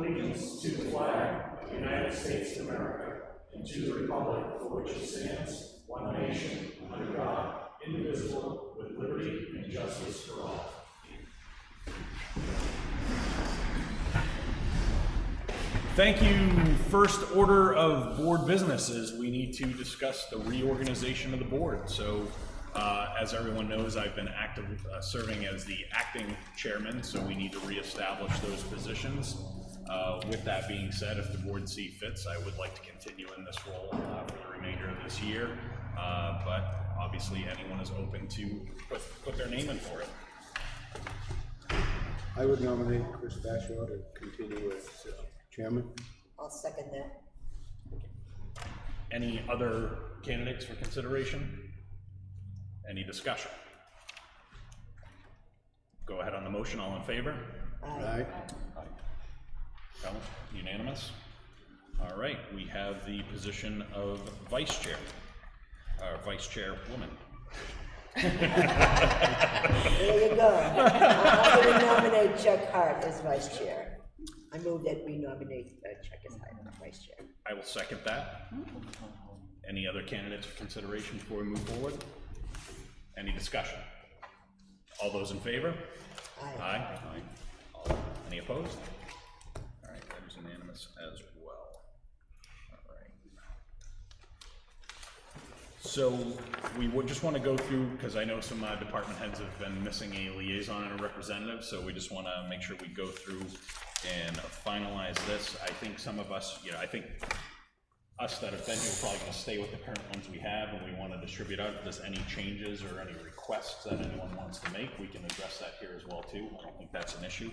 allegiance to the flag of the United States of America and to the republic for which it stands, one nation, under God, indivisible, with liberty and justice for all. Thank you. First order of board business is we need to discuss the reorganization of the board. So as everyone knows, I've been serving as the acting chairman, so we need to reestablish those positions. With that being said, if the board sees fits, I would like to continue in this role for the remainder of this year. But obviously anyone is open to put their name in for it. I would nominate Chris Bashaw to continue as chairman. I'll second that. Any other candidates for consideration? Any discussion? Go ahead on the motion. All in favor? Aye. Aye. Unanimous? All right, we have the position of vice chair, vice chairwoman. There you go. I'm going to nominate Chuck Hart as vice chair. I move that we nominate Chuck as vice chair. I will second that. Any other candidates for consideration before we move forward? Any discussion? All those in favor? Aye. Aye. Any opposed? All right, that is unanimous as well. All right. So we would just want to go through, because I know some department heads have been missing a liaison and a representative, so we just want to make sure we go through and finalize this. I think some of us, I think us that have been here are probably going to stay with the current ones we have, and we want to distribute out. If there's any changes or any requests that anyone wants to make, we can address that here as well too. I don't think that's an issue.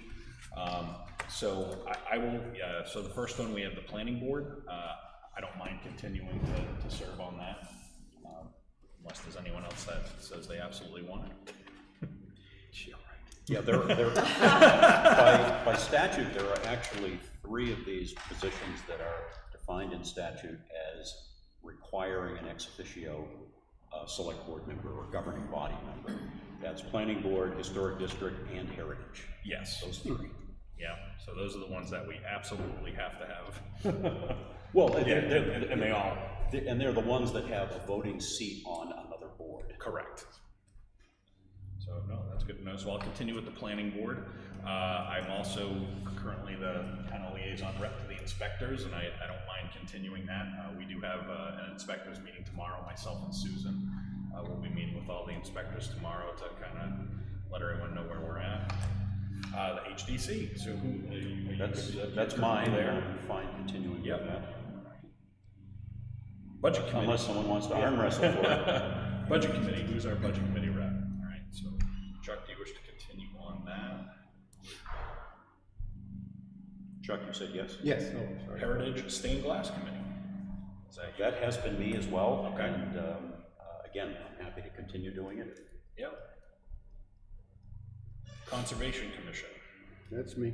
So I will, so the first one, we have the planning board. I don't mind continuing to serve on that, unless there's anyone else that says they absolutely want it. Yeah, by statute, there are actually 3 of these positions that are defined in statute as requiring an ex officio select board member or governing body member. That's planning board, historic district, and heritage. Yes. Those 3. Yeah, so those are the ones that we absolutely have to have. Well, yeah, and they all. And they're the ones that have a voting seat on another board. Correct. So no, that's good to know. So I'll continue with the planning board. I'm also currently the kind of liaison rep to the inspectors, and I don't mind continuing that. We do have an inspectors meeting tomorrow. Myself and Susan will be meeting with all the inspectors tomorrow to kind of let everyone know where we're at. The HDC. So who? That's mine. There, I'm fine continuing with that. Budget committee. Unless someone wants to arm wrestle for it. Budget committee. Who's our budget committee rep? All right. So Chuck, do you wish to continue on that? Chuck, you said yes? Yes. Oh, sorry. Heritage Stained Glass Committee. That has been me as well. Okay. And again, I'm happy to continue doing it. Yep. Conservation Commission. That's me.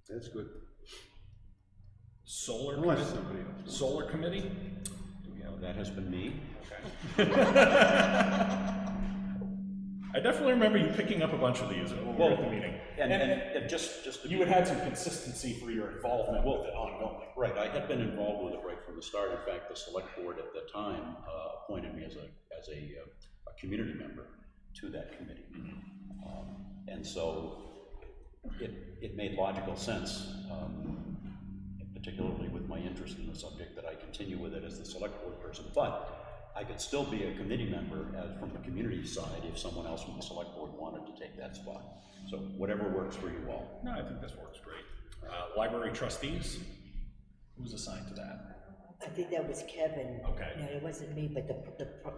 That's good. Solar Unless Committee. somebody else. Solar Committee. That has been me. Okay. I definitely remember you picking up a bunch of these over at the meeting. And just you had had some consistency for your involvement with it ongoing. Right, I had been involved with it right from the start. In fact, the select board at the time appointed me as a community member to that committee. Mm-hmm. And so it made logical sense, particularly with my interest in the subject, that I continue with it as the select board person. But I could still be a committee member from the community side if someone else from the select board wanted to take that spot. So whatever works for you all. No, I think this works great. Library trustees, who's assigned to that? I think that was Kevin. Okay. No, it wasn't me, but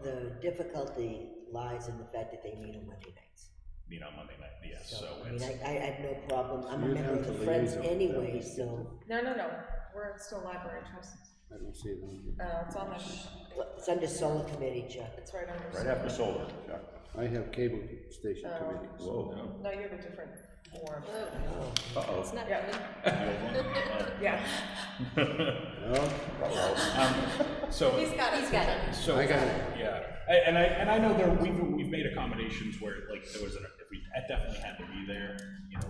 the difficulty lies in the fact that they meet on Monday nights. Meet on Monday night, yes. So I mean, I have no problem. I'm a You're member down of to the Friends liaison. anyway, so. No. We're still library trustees. I don't see them. It's on the, Well, it's under Solar Committee, Chuck. it's right under. Right after solar. Chuck. I have cable station committee. Whoa. No, you have a different form. Uh-oh. It's not, yeah. Yeah. No? So He's got it. So I got it. Yeah, and I know that we've made accommodations where like there was if we definitely had to be there,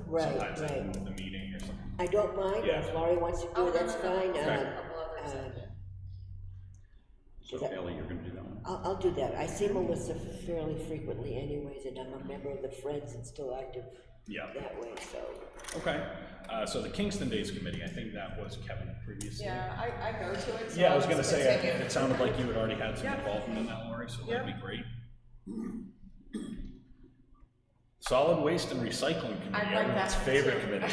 Right, sometimes they right. move the meeting or something. I don't mind, Yeah. if Laurie wants to do it, that's fine. There's a couple others that- So Ellie, you're gonna do that one? I'll do that. I see Melissa fairly frequently anyways, and I'm a member of the Friends and still active Yeah. that way, so. Okay, so the Kingston Days Committee, I think that was Kevin previously. Yeah, I go to it, so Yeah, I I'll was gonna just say, continue. it sounded like you had already had some Yep. involvement in that, Lori, so that'd Yep. be great. Solid Waste and Recycling Committee, I like everyone's that favorite too. committee.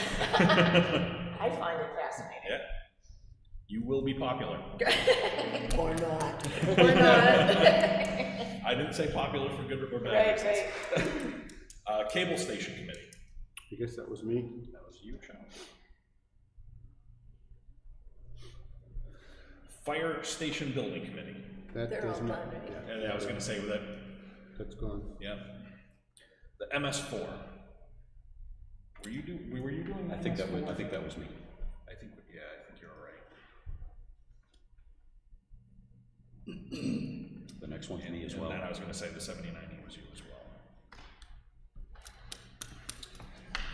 I find it fascinating. Yeah. You will be popular. Or not. We're not. I didn't say popular for good or bad Right, reasons. right. Cable Station Committee, I guess that was me. that was you, Sean. Fire Station Building Committee, That They're all does not, done, right? yeah, and I was gonna say with that, that's gone. yeah. The MS4. Were you doing I that? think that was, I think that was me. I think you're all right. The next one's me as And well. then I was gonna say the 79E was you as well.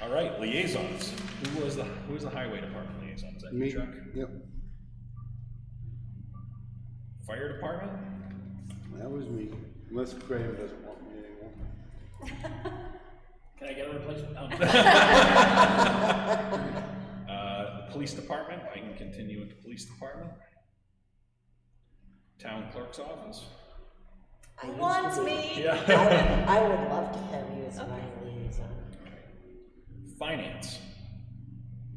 All right, liaisons. Who was the highway department liaison? Is that you, Me, Chuck? yep, Fire department? that was me, unless Graham doesn't want me anymore. Can I get a replacement? No. The police department, I can continue with the police department. Town clerk's office. I used to Wants be- me. Yeah. I would love to have you as my liaison. Finance.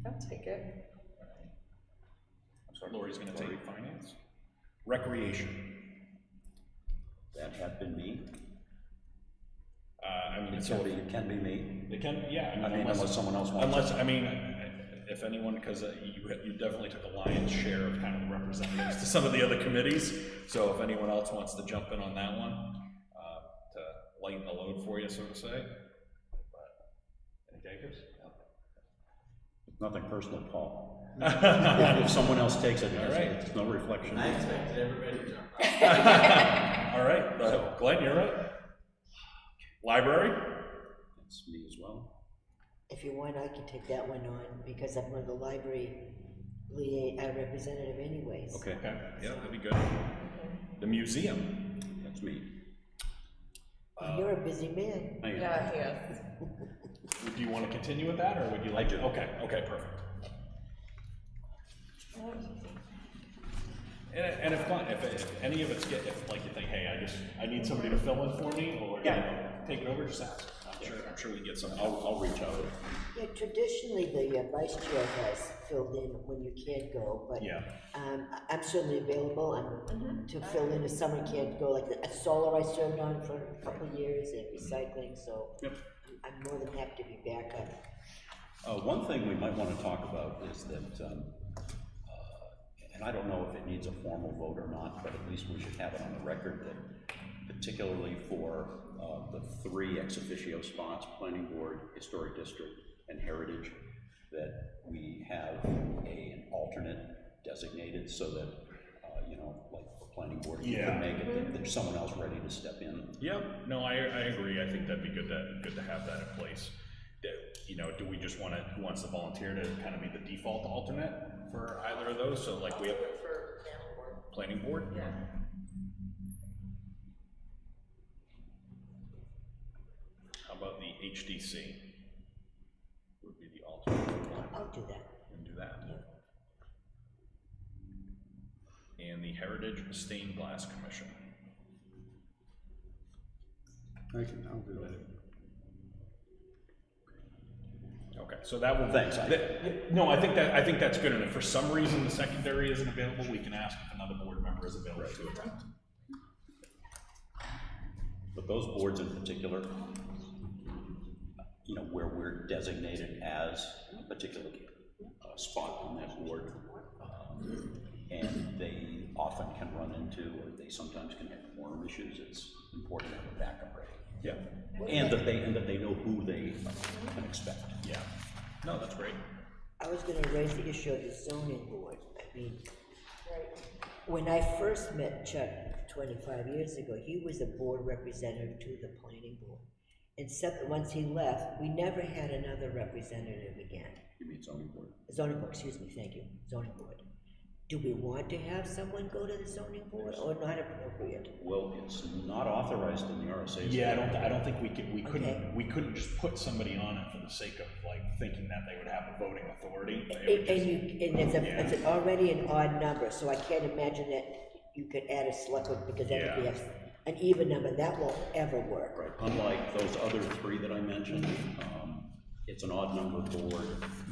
I'll take it. I'm sorry, Lori's gonna take finance. Recreation. That had been me. I mean, It so can be me. it can, yeah. I mean, unless someone else wants it. Unless, I mean, if anyone, because you definitely took a lion's share of kind of the representatives to some of the other committees, so if anyone else wants to jump in on that one, to lighten the load for you, so to say. But, any takers? Nothing personal, Paul. If someone else takes it, All right. it's no reflection. I expected everybody to jump. All right, Glenn, you're right. Library? It's me as well. If you want, I can take that one on, because I'm one of the library representative anyways. Okay, Okay, yeah, that'd be good. The museum? that's me. You're a busy man. I am. Yeah. Do you want to continue with that, or would you like to? Okay, perfect. And if any of it's if like you think, hey, I need somebody to fill in for me, or you know, take it over, just ask. I'm sure we can get something. I'll reach out. Yeah, traditionally, the vice chair has filled in when you can't go, but Yeah. I'm certainly available. To fill in if someone can't go, like a solar I served on for a couple of years and recycling, so Yep. I'm more than happy to be back up. One thing we might want to talk about is that, and I don't know if it needs a formal vote or not, but at least we should have it on the record that particularly for the 3 ex officio spots, planning board, historic district, and heritage, that we have an alternate designated so that, you know, like for planning board, if you Yeah. can make it, that there's someone else ready to step in. Yep. No, I agree. I think that'd be good to have that in place. You know, do we just want to? Who wants to volunteer to kind of be the default alternate for either of those? So like we have For planning board. yeah. How about the HDC? Would be the alternate. I'll do that. And do that. And the Heritage Stained Glass Commission. I'll do that. Okay, so that will. Thanks. No, I think that's good, and if for some reason the secondary isn't available, we can ask if another board member is available to attend. But those boards in particular, you know, where we're designated as a particular spot on that board, and they often can run into, or they sometimes can have quorum issues, it's important to have a backup ready. Yeah. And that they know who they can expect. Yeah. No, that's great. I was gonna raise the issue of the zoning board. I mean, when I first met Chuck 25 years ago, he was a board representative to the planning board. Except once he left, we never had another representative again. You mean zoning board? Zoning board, excuse me, thank you, zoning board. Do we want to have someone go to the zoning board or not appropriate? Well, it's not authorized in the RSA. Yeah, I don't think we couldn't, Okay. we couldn't just put somebody on it for the sake of like thinking that they would have a voting authority. It would just- It's already an odd number, so I can't imagine that you could add a select board because then if we Yeah. have an even number, that won't ever work. Right, unlike those other three that I mentioned, it's an odd number board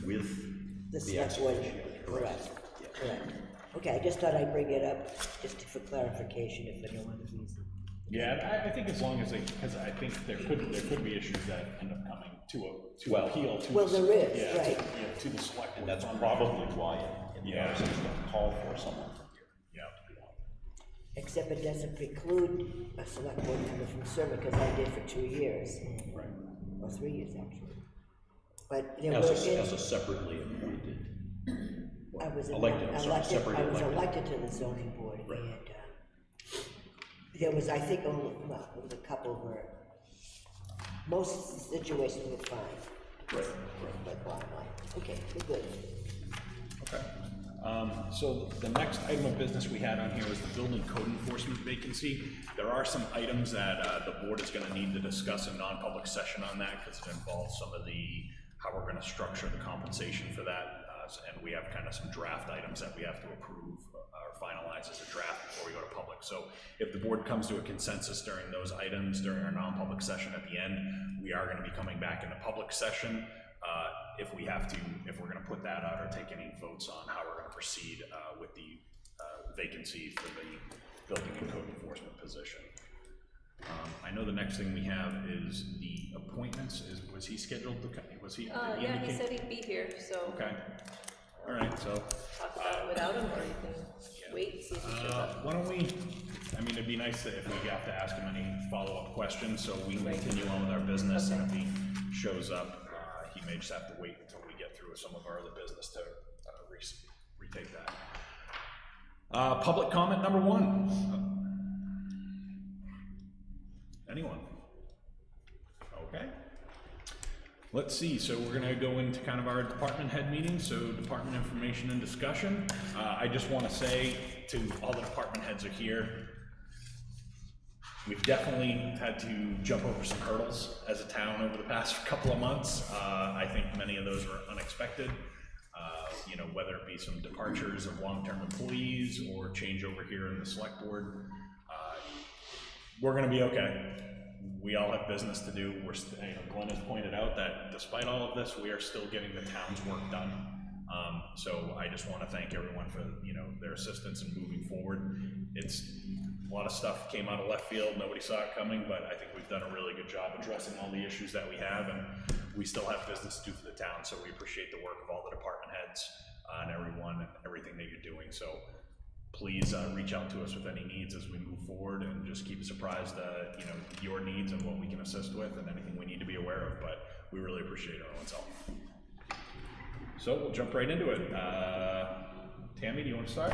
with The the select ex board, officio. correct, Yeah. correct. Okay, I just thought I'd bring it up just for clarification if for no other reason. Yeah, I think as long as because I think there could be issues that end up coming to Well, appeal to. well, the- there is, yeah, right. Yeah, to the select board. And that's from probably why in the Yeah. RSA it's going to call for someone from here. Yeah. Except it doesn't preclude a select board member from serving, because I did for 2 years, Right. or 3 years actually. But there As were, a separately appointed. I was elected, I'm sorry, separately I was elected. elected to the zoning board, Right. and, there was, I think, only, well, there was a couple where, most situations were fine, Right, but bottom line, okay, we're good. Okay. So the next item of business we had on here was the building code enforcement vacancy. There are some items that the board is gonna need to discuss in non-public session on that, because it involves some of the, how we're gonna structure the compensation for that. And we have kind of some draft items that we have to approve or finalize as a draft before we go to public. So if the board comes to a consensus during those items, during our non-public session at the end, we are gonna be coming back into public session. If we have to, if we're gonna put that out or take any votes on how we're gonna proceed with the vacancy for the building and code enforcement position. I know the next thing we have is the appointments. Was he scheduled to come? Was he? did he Yeah, he indicate- said he'd be here, so Okay. All right, so, talk about it without him, or you can wait, and see if he shows up. why don't we, I mean, it'd be nice that if we have to ask him any follow-up questions, so we can continue on with our business, and if he shows up, he may just have to wait until we get through some of our other business to retake that. Public comment number 1. Anyone? Okay. Let's see, so we're gonna go into kind of our department head meeting, so department information and discussion. I just wanna say to all the department heads are here, we've definitely had to jump over some hurdles as a town over the past couple of months. I think many of those were unexpected. You know, whether it be some departures of long-term employees or change over here in the select board. We're gonna be okay. We all have business to do. Glenn has pointed out that despite all of this, we are still getting the town's work done. So I just want to thank everyone for, their assistance in moving forward. A lot of stuff came out of left field. Nobody saw it coming, but I think we've done a really good job addressing all the issues that we have, and we still have business to do for the town. So we appreciate the work of all the department heads and everyone and everything that you're doing. So please reach out to us with any needs as we move forward, and just keep us apprised, your needs and what we can assist with, and anything we need to be aware of. But we really appreciate everyone's help. So we'll jump right into it. Tammy, do you want to start?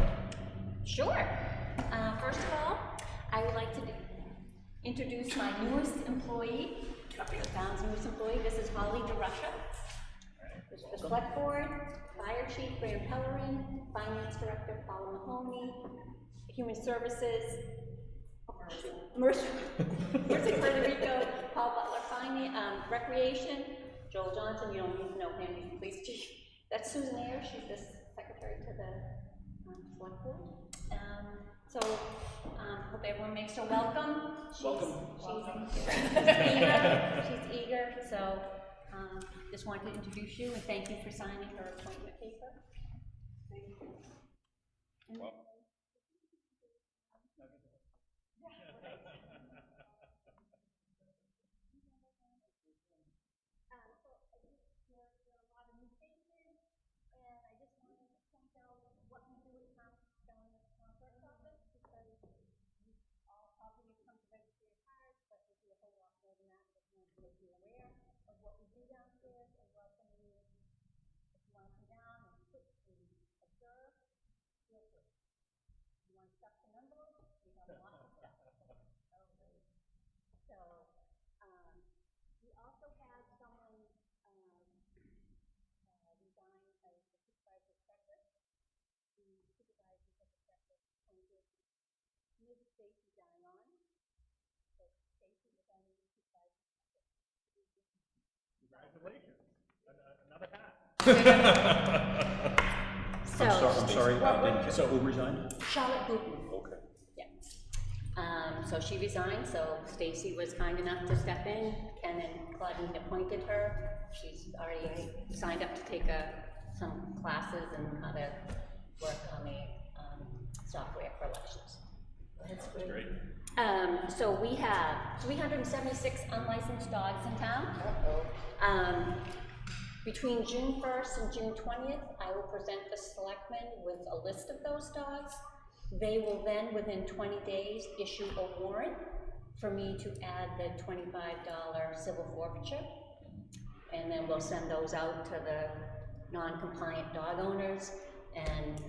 Sure. First of all, I would like to introduce my newest employee, the town's newest employee. This is Holly DeRusha. The select board, fire chief Graham Pellerin, finance director Paula Mahoney, human services, Mercer Puerto Rico, Paul Butler, recreation, Joel Johnson. You don't need to know him, he's the police chief. That's Susan Ayers, she's the secretary to the select board. Hope everyone makes her welcome. She's eager, so just wanted to introduce you and thank you for signing her appointment paper. Make you aware of what we do downstairs, and welcome you. If you want to come down and quick and observe, feel free. Stacy Dion. So Stacy was only 2 Congratulations. Another hat. So, I'm sorry, I didn't, so who resigned? Charlotte Booton. Okay. Yeah. So she resigned, so Stacy was kind enough to step in, and then Claudine appointed her. She's already signed up to take some classes and how to work on the software for elections. That's Great. So we have 376 unlicensed dogs in town. Uh-oh. Between June 1st and June 20th, I will present the selectmen with a list of those dogs. They will then, within 20 days, issue a warrant for me to add the $25 civil forfeiture. And then we'll send those out to the non-compliant dog owners, and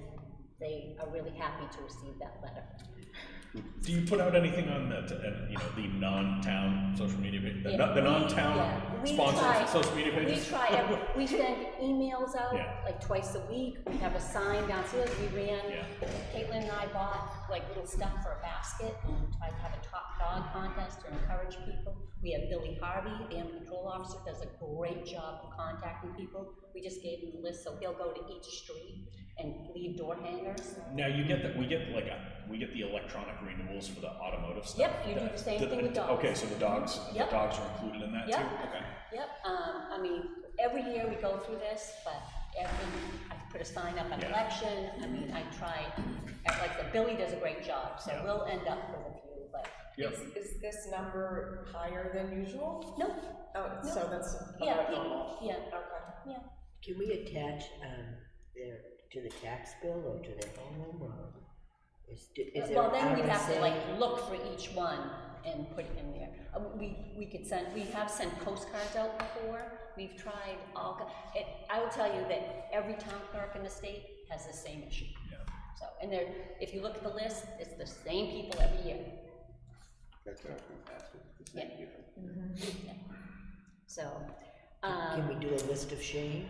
they are really happy to receive that letter. Do you put out anything on the non-town social media page, the non-town sponsored social media pages? We send emails out Yeah. like twice a week. We have a sign downstairs. We ran, Yeah. Caitlin and I bought like little stuff for a basket and tried to have a top dog contest to encourage people. We have Billy Harvey, the animal control officer, does a great job of contacting people. We just gave him the list, so he'll go to each street and leave door hangers. Now we get the electronic renewals for the automotive stuff. Yep, you do the same thing with dogs. Okay, so the dogs Yep. are included in that Yep. too? Okay. Yep, I mean, every year we go through this, but I put a sign up at Yeah. election. I mean, I try, like the Billy does a great job, so Yeah. we'll end up with a few, but Yep. Is this number higher than usual? no, Oh, so that's yeah, about normal. yeah, Okay. yeah. Can we attach their to the tax bill or to their home, or is there Well, then we'd have to RSA? like look for each one and put it in there. We have sent postcards out before. We've tried I will tell you that every town clerk in the state has the same issue. Yeah. So, and if you look at the list, it's the same people every year. That's our fantastic. Yeah. Yeah. So, Can we do a list of shame?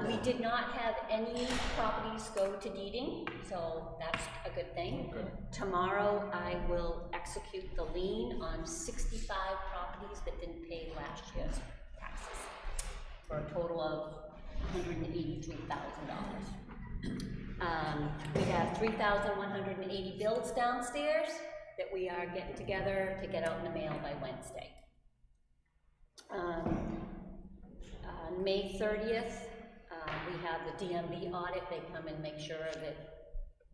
we did not have any properties go to deeding, so that's a good thing. Tomorrow, I will execute the lien on 65 properties that didn't pay last year's taxes, for a total of $183,000. We have 3,180 bills downstairs that we are getting together to get out in the mail by Wednesday. May 30th, we have the DMV audit. They come and make sure that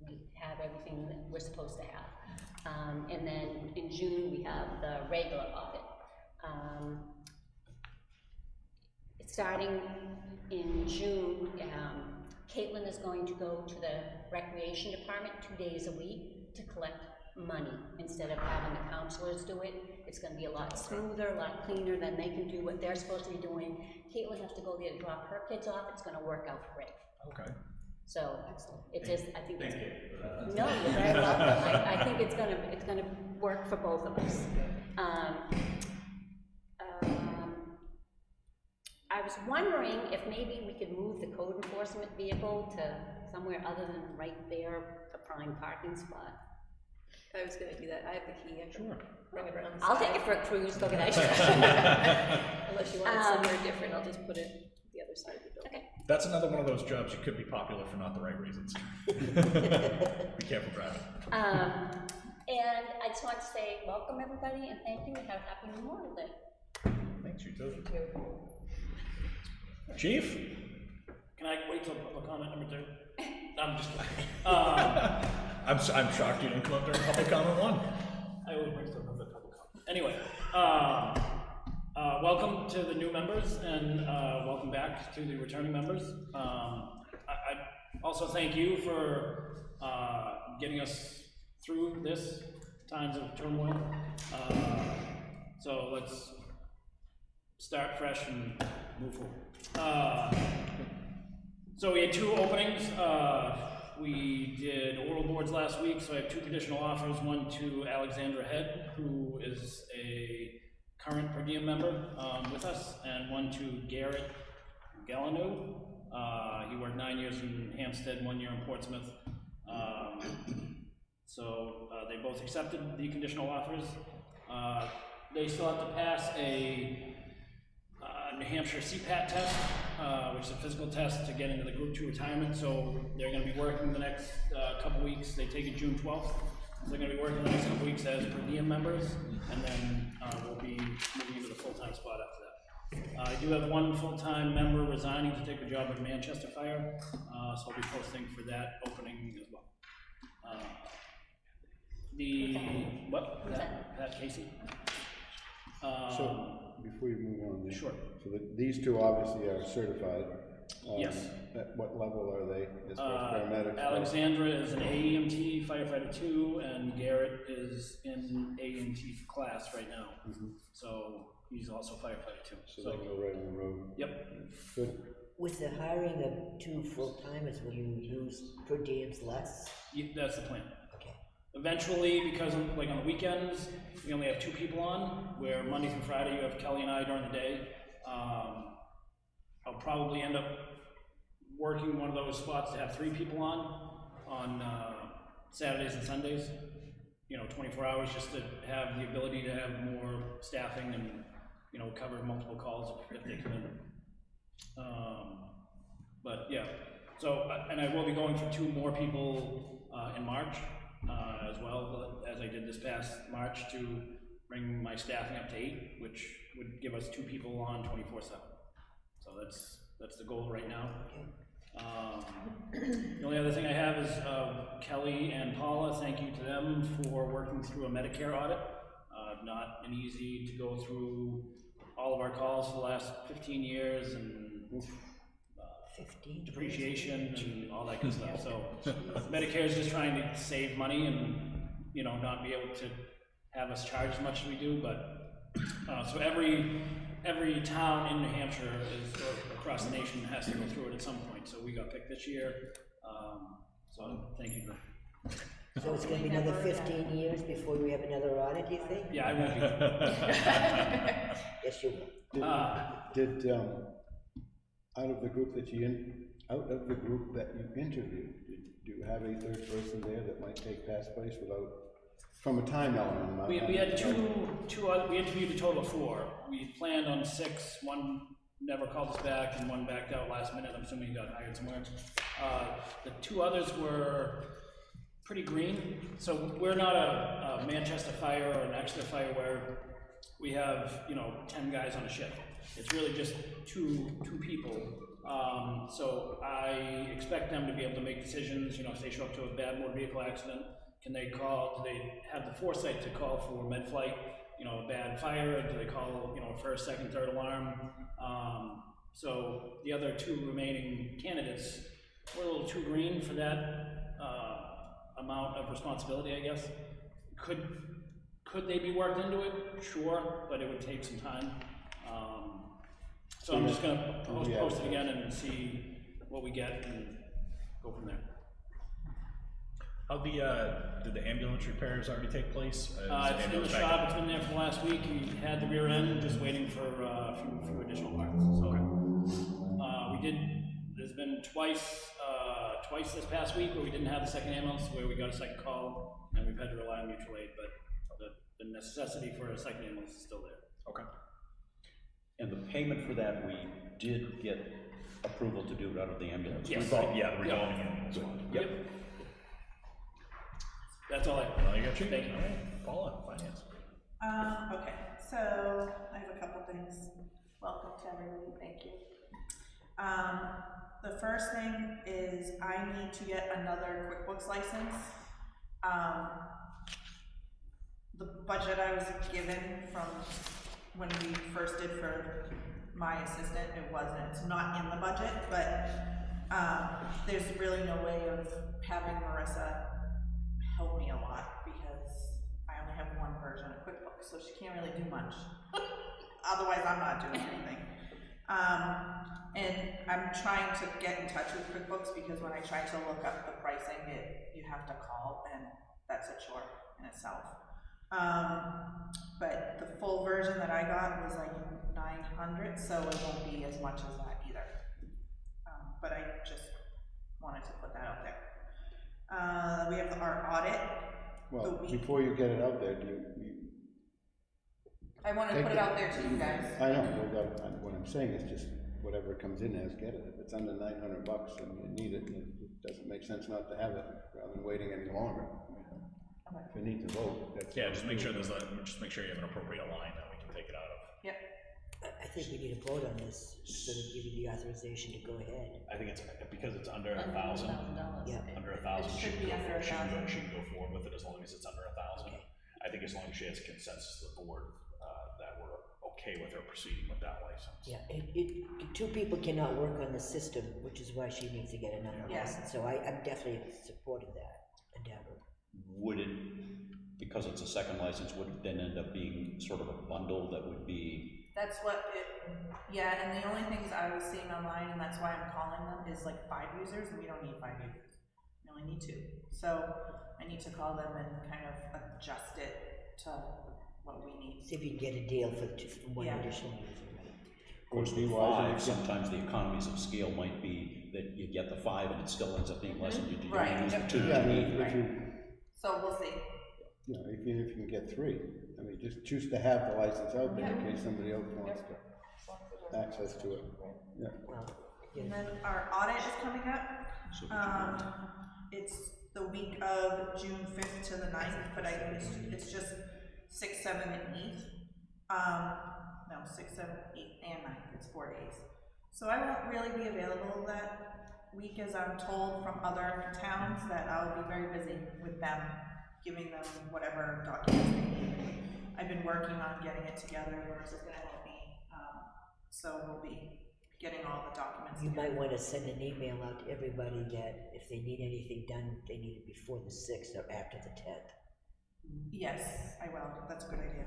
we have everything that we're supposed to have. And then in June, we have the regular audit. Starting in June, Caitlin is going to go to the recreation department 2 days a week to collect money instead of having the counselors do it. It's going to be a lot smoother, a lot cleaner, than they can do what they're supposed to be doing. Caitlin has to go there to drop her kids off. It's going to work out great. Okay. So it just, I think it's, no, you're very welcome. I think it's gonna work for both of us. I was wondering if maybe we could move the code enforcement vehicle to somewhere other than right there, the prime parking spot. I was gonna do that. I have the key. I can bring it around the I'll side. take it for a cruise, look at that. Unless you want it somewhere different, I'll just put it the other side of the building. Okay. That's another one of those jobs you could be popular for not the right reasons. Be careful driving. And I just want to say welcome everybody and thank you and have a happy Memorial Day. Thanks, you too. Chief? Can I wait till public comment number 2? No, I'm just kidding. I'm shocked you didn't come up during public comment 1. I always wait till public comment. Anyway, welcome to the new members and welcome back to the returning members. I also thank you for getting us through this times of turmoil. So let's start fresh and move forward. So we had 2 openings. We did oral boards last week, so I have 2 conditional offers, one to Alexandra Head, who is a current per diem member with us, and one to Garrett Gallinou. He worked 9 years in Hampstead, 1 year in Portsmouth. So they both accepted the conditional offers. They still have to pass a New Hampshire CPAT test, which is a physical test to get into the Group 2 retirement. So they're going to be working the next couple weeks. They take it June 12th. So they're going to be working the next couple weeks as per diem members, and then we'll be moving into the full-time spot after that. I do have one full-time member resigning to take the job at Manchester Fire, so I'll be posting for that opening as well. Pat Casey. So, before you move on there. Sure. So these two obviously are certified. Yes. At what level are they as far as paramedics? Alexandra is an AEMT firefighter 2, and Garrett is in AEMT class right now. So he's also firefighter 2. So they go right on the road. Yep. Good. With the hiring of 2 full-timers, will you lose per diems less? That's the plan. Okay. Eventually, because like on the weekends, we only have 2 people on, where Monday through Friday you have Kelly and I during the day. I'll probably end up working one of those spots to have 3 people on Saturdays and Sundays, 24 hours, just to have the ability to have more staffing and, cover multiple calls if they come in. But yeah, so, and I will be going for 2 more people in March as well, as I did this past March, to bring my staffing up to 8, which would give us 2 people on 24/7. So that's the goal right now. The only other thing I have is Kelly and Paula, thank you to them for working through a Medicare audit. Not been easy to go through all of our calls for the last 15 years and 15 depreciation and all that good stuff. So Medicare is just trying to save money and, not be able to have us charge as much as we do, but so every town in New Hampshire or across the nation has to go through it at some point. So we got picked this year. So thank you. So it's gonna be another 15 years before we have another audit, do you think? Yeah, I won't be. Yes, you will. Did out of the group that you interviewed, did you have a third person there that might take Pat's place without, from a time element? We had two other, we interviewed a total of 4. We planned on 6, 1 never called us back, and 1 backed out last minute. I'm assuming he got hired somewhere. The 2 others were pretty green. So we're not a Manchester Fire or an Exeter Fire where we have, 10 guys on a shift. It's really just two people. So I expect them to be able to make decisions, if they show up to a bad motor vehicle accident, do they have the foresight to call for med flight, a bad fire, do they call, first, second, third alarm? So the other 2 remaining candidates were a little too green for that amount of responsibility, I guess. Could they be worked into it? Sure, but it would take some time. So I'm just gonna post it again and see what we get and go from there. How did the ambulance repairs already take place? It's in the shop, it's been there for the last week. He had the rear end, just waiting for a few additional parts. So, there's been twice this past week where we didn't have the second ambulance, where we got a second call, and we've had to rely on mutual aid, but the necessity for a second ambulance is still there. Okay. And the payment for that, we did get approval to do it out of the ambulance. Yes. The revolving ambulance fund. Yep. That's all I. Well, you got you. Thank you. All right, Paula, finance. Okay, so I have a couple things. Welcome to everybody, thank you. The first thing is I need to get another QuickBooks license. The budget I was given from when we first did for my assistant, it's not in the budget, but there's really no way of having Marissa help me a lot because I only have 1 version of QuickBooks, so she can't really do much. Otherwise, I'm not doing anything. And I'm trying to get in touch with QuickBooks because when I try to look up the pricing, you have to call, and that's a chore in itself. But the full version that I got was like $900, so it won't be as much as that either. But I just wanted to put that out there. We have our audit. Well, the week- before you get it out there, do you, I wanna Take put it the- out there to you guys. I know, what I'm saying is just whatever comes in as, get it. If it's under $900 and you need it, it doesn't make sense not to have it, rather than waiting any longer. If you need to vote, that's. Yeah, just make sure just make sure you have an appropriate line that we can take it out of. Yep, I think we need a vote on this, so they give you the authorization to go ahead. I think it's, because it's under 1,000, Yeah. under 1,000, It she should can be go under forward, she can go, 1,000. she can go forward with it as long as it's under 1,000. Okay. I think as long as she has consensus of the board, that we're okay with her proceeding with that license. Yeah, two people cannot work on the system, which is why she needs to get another Yeah. license, so I'm definitely supporting that endeavor. Would it, because it's a second license, would it then end up being sort of a bundle that would be, that's what it, yeah, and the only things I was seeing online, and that's why I'm calling them, is like 5 users, and we don't need 5 users. We only need 2. So I need to call them and kind of adjust it to what we need. See if you can get a deal for one Yeah. additional user, right? of course, Would it be with wiser 5, to get- sometimes the economies of scale might be that you get the 5 and it still ends up being less, and you Right. only use the 2 Yeah, I that you mean, need. if you, So we'll see. you know, if you can get 3, I mean, just choose to have the license out there in case somebody else wants to access to it. Yeah. Well, And then our audit is coming up. So It's the week of June 5th to the 9th, but I think it's just 6, 7, and 8. No, 6, 7, 8, and 9, it's 4 days. So I won't really be available that week, as I'm told from other towns that I'll be very busy with them, giving them whatever documents they need. I've been working on getting it together, Laura's is gonna help me, so we'll be getting all the documents you together. might want to send an email out to everybody that if they need anything done, they need it before the 6th or after the 10th. Yes, I will, that's a good idea.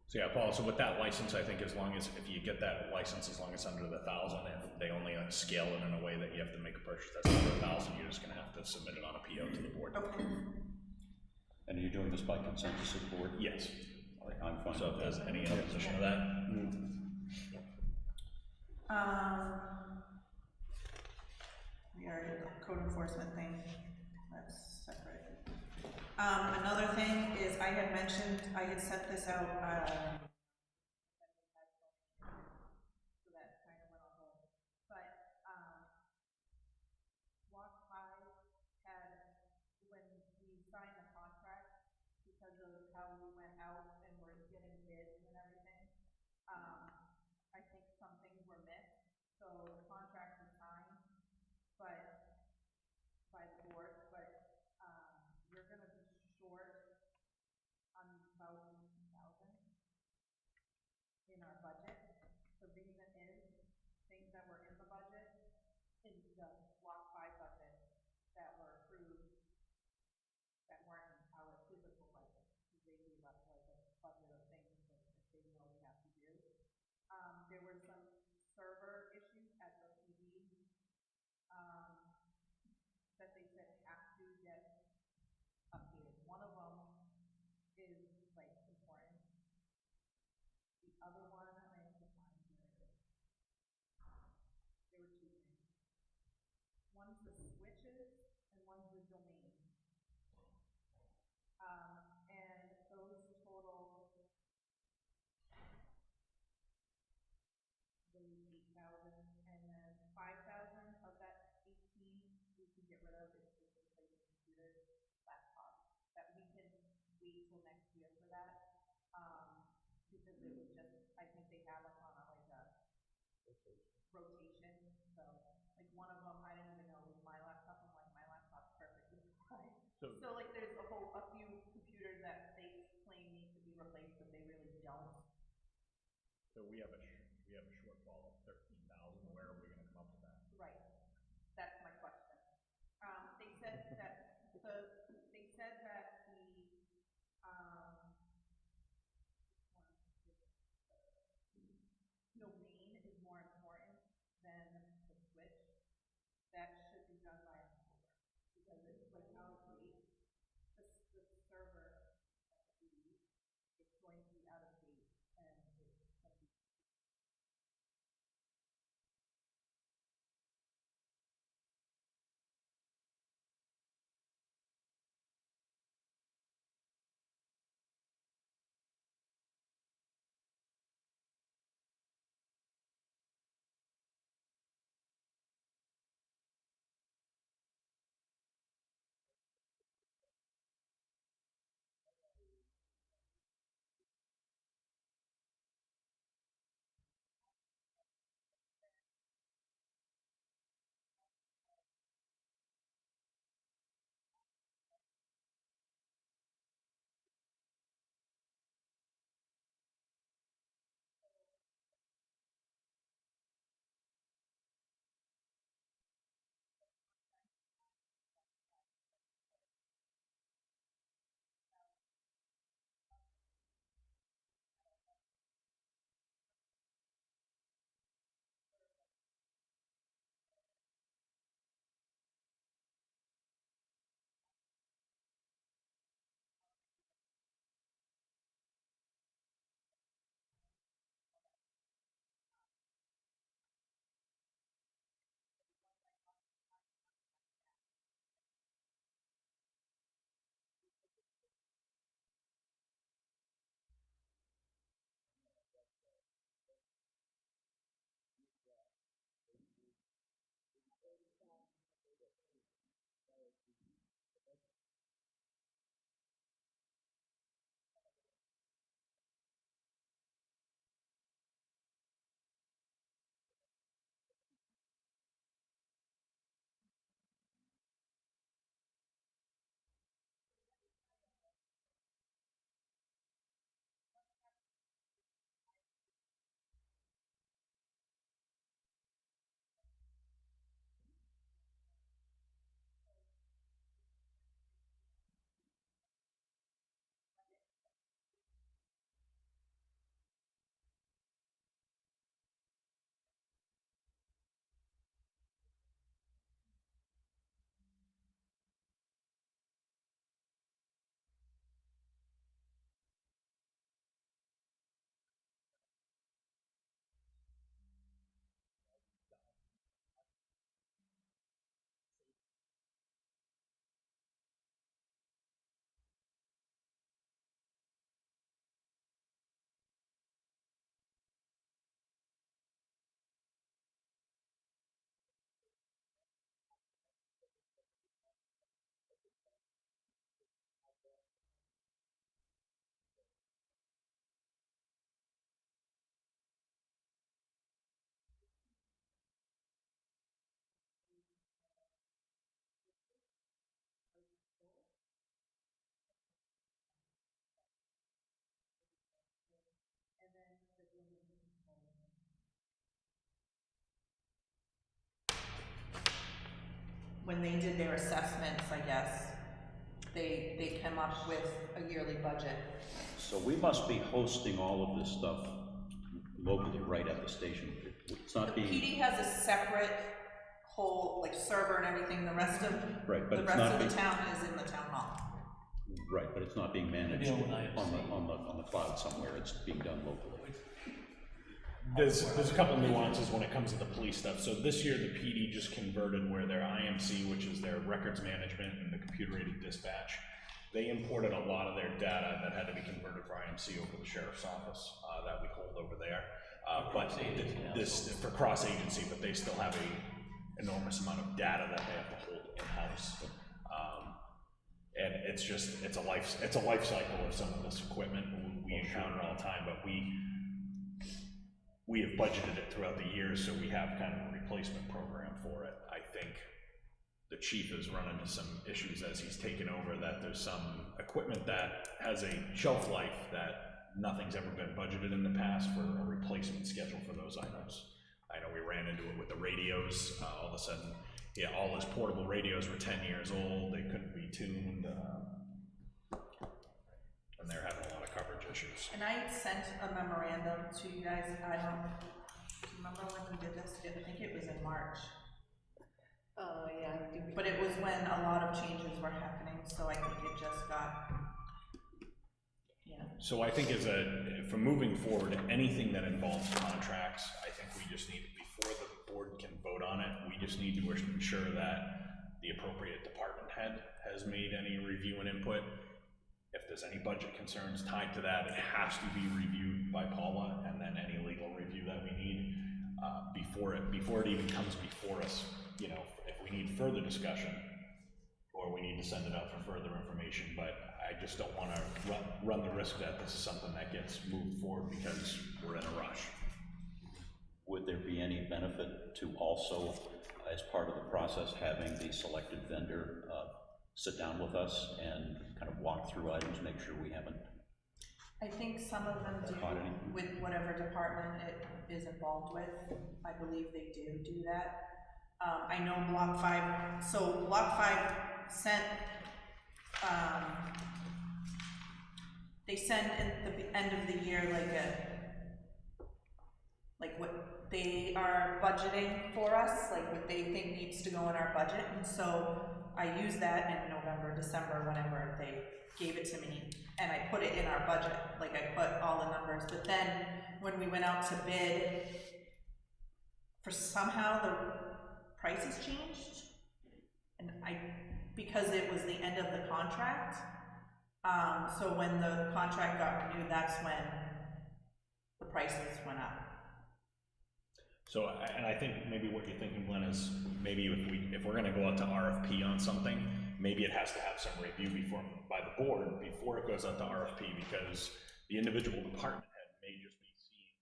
So yeah, Paul, so with that license, I think as long as, if you get that license, as long as it's under the 1,000, if they only scale it in a way that you have to make a purchase that's under 1,000, you're just gonna have to submit it on a PO to the board. Okay. And are you doing this by consensus of the board? Yes. All right, I'm fine So if with there's that. any opposition to that, We already did the code enforcement thing, that's separate. Another thing is, I had mentioned, I had sent this out, so that kind of went on hold, but, Block 5 had, when we signed the contract, because of how we went out and we're getting bids and everything, I think some things were missed, so the contract was signed, but, by the board, but, we're gonna be short on about 18,000 in our budget. The reason is, things that were in the budget, in the Block 5 budget, that were approved, that weren't in our physical budget, because they gave us like a budget of things that they know we have to do. There were some server issues at the PD, that they said have to get updated. One of them is like important. The other one, I have to find where it is. There were 2 things. One's the switches and one's the domain. And those total the 8,000, and then 5,000 of that 18 we can get rid of. It's just replacing computers, laptops, that we can wait till next year for that. Because it was just, I think they have us on a rotation, so, like, one of them, I didn't even know it was my laptop, I'm like, my laptop's perfectly fine. So like, there's a few computers that they claim need to be replaced, but they really don't. so we have a shortfall of 13,000, where are we gonna come up with that? Right, that's my question. They said that domain is more important than the switch. That should be done by October, because it's like out of date. The server, it's going to be out of date, and it's going to be when they did their assessments, I guess, they came up with a yearly budget. So we must be hosting all of this stuff locally, right at the station. It's The not being, PD has a separate whole, like, server and everything, the rest of, right, but the it's rest not of the being, town is in the town hall. right, but it's not being managed Deal with on the cloud somewhere. It's being done locally. There's a couple nuances when it comes to the police stuff. So this year, the PD just converted where their IMC, which is their records management and the computer-aided dispatch, they imported a lot of their data that had to be converted for IMC over to the sheriff's office that we hold over there. But this for cross-agency, but they still have a enormous amount of data that they have to hold in-house. And it's a life cycle of some of this equipment we encounter all the time, but we have budgeted it throughout the years, so we have kind of a replacement program for it. I think the chief has run into some issues as he's taken over, that there's some equipment that has a shelf life that nothing's ever been budgeted in the past for a replacement schedule for those items. I know we ran into it with the radios. All of a sudden, yeah, all his portable radios were 10 years old. They couldn't be tuned, and they're having a lot of coverage issues. And I sent a memorandum to you guys, I don't remember when we did this, I think it was in March. Yeah. But it was when a lot of changes were happening, so I think it just got, yeah. So I think for moving forward, anything that involves contracts, I think we just need, before the board can vote on it, we just need to ensure that the appropriate department head has made any review and input. If there's any budget concerns tied to that, it has to be reviewed by Paula, and then any legal review that we need before it even comes before us. You know, if we need further discussion, or we need to send it out for further information, but I just don't want to run the risk that this is something that gets moved forward because we're in a rush. Would there be any benefit to also, as part of the process, having the selected vendor sit down with us and kind of walk through items, make sure we haven't? I think some of them do, with whatever department it is involved with. I believe they do that. I know Block 5, so Block 5 sent, they send at the end of the year like what they are budgeting for us, like what they think needs to go in our budget, and so I used that in November, December, whenever they gave it to me, and I put it in our budget, like I put all the numbers, but then when we went out to bid, for somehow the prices changed, and because it was the end of the contract, so when the contract got renewed, that's when the prices went up. So, and I think maybe what you're thinking, Glenn, is maybe if we're gonna go out to RFP on something, maybe it has to have some review by the board before it goes out to RFP, because the individual department head may just be seeing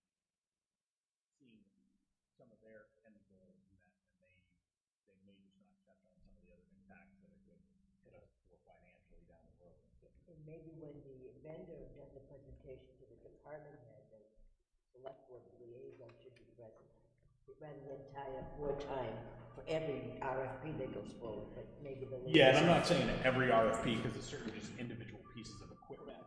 some of their end goals met, and they may just not catch on some of the other impacts that it could hit us for financially down the road. And maybe when the vendor does a presentation to the department head, the select board liaison should be present, rather than tie up more time for every RFP that goes forward, but maybe the. Yeah, and I'm not saying that every RFP, because it's certainly just individual pieces of equipment that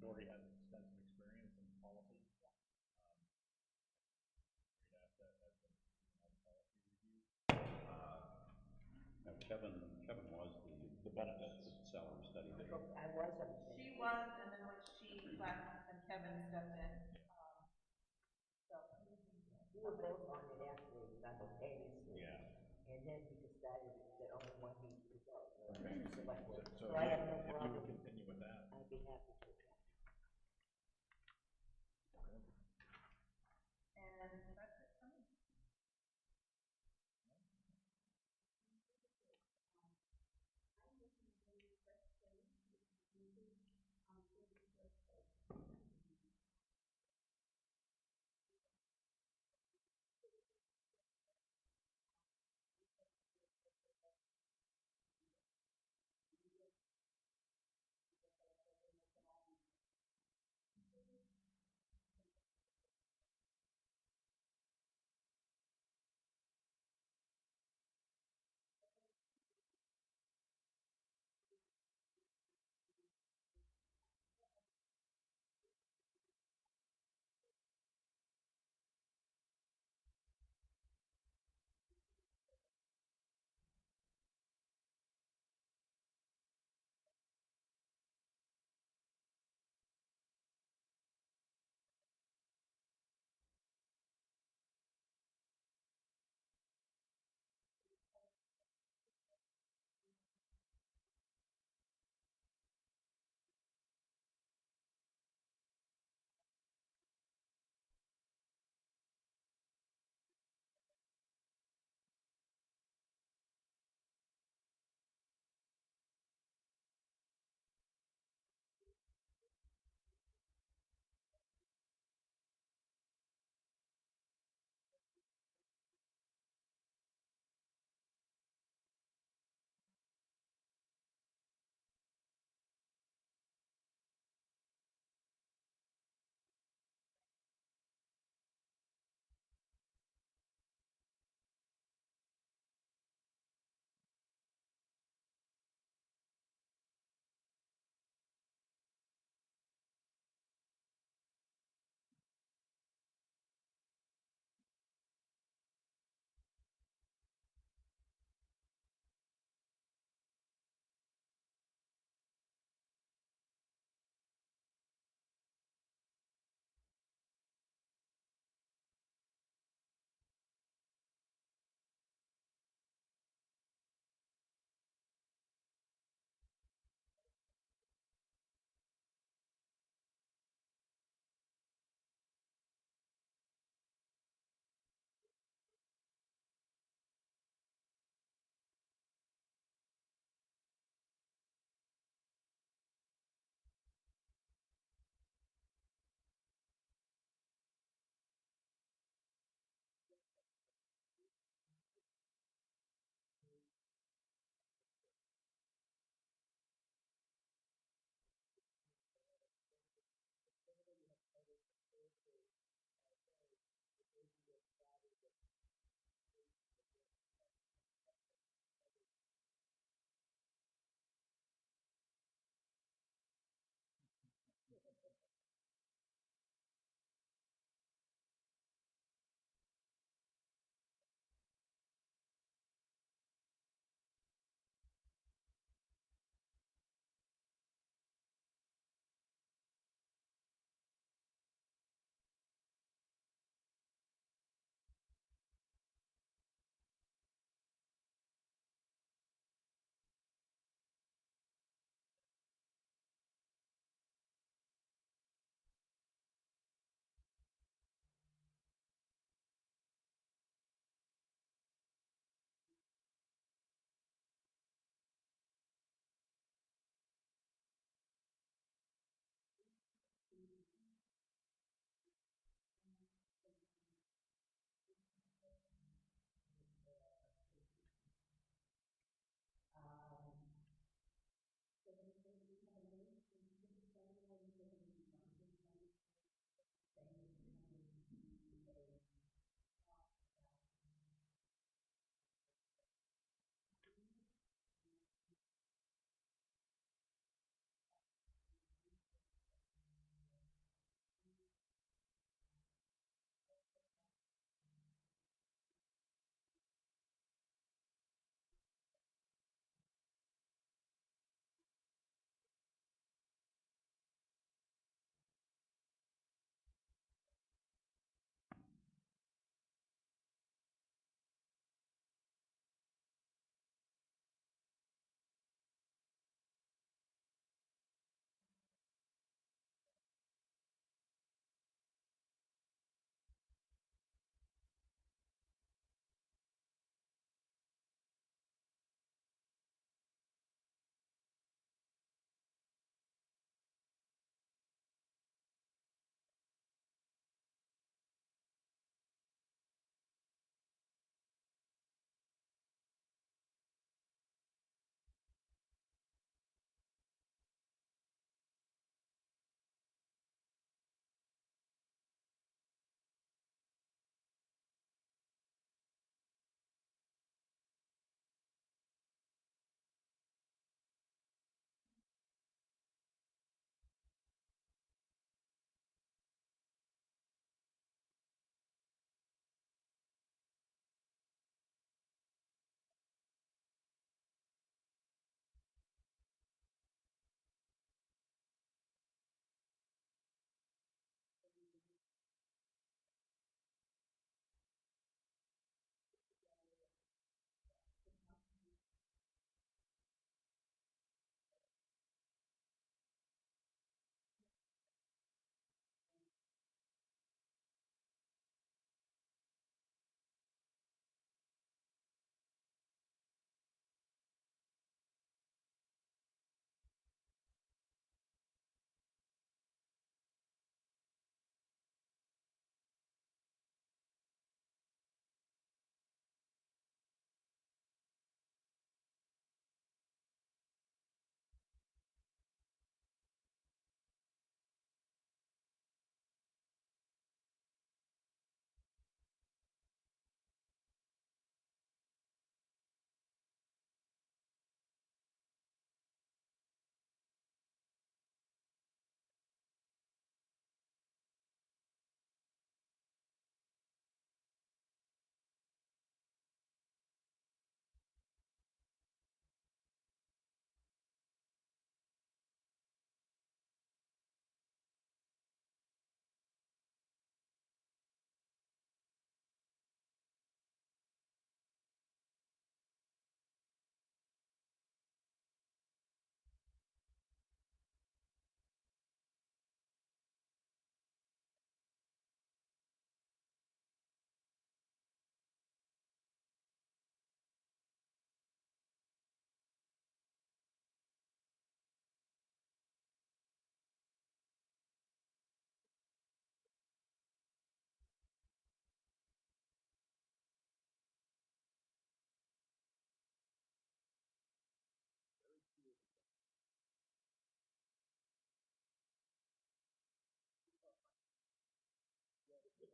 Lori has extensive experience in policy. Great asset as a policy review. Now, Kevin was the benefits salary study that I was on the. She was, and then when she left, and Kevin stepped in, so. We were both on it actually simultaneously. Yeah. And then we decided that only one needed to go. Okay. Select board. So So I have no if you problem. would continue with that. I'd be happy to. And that's it for me.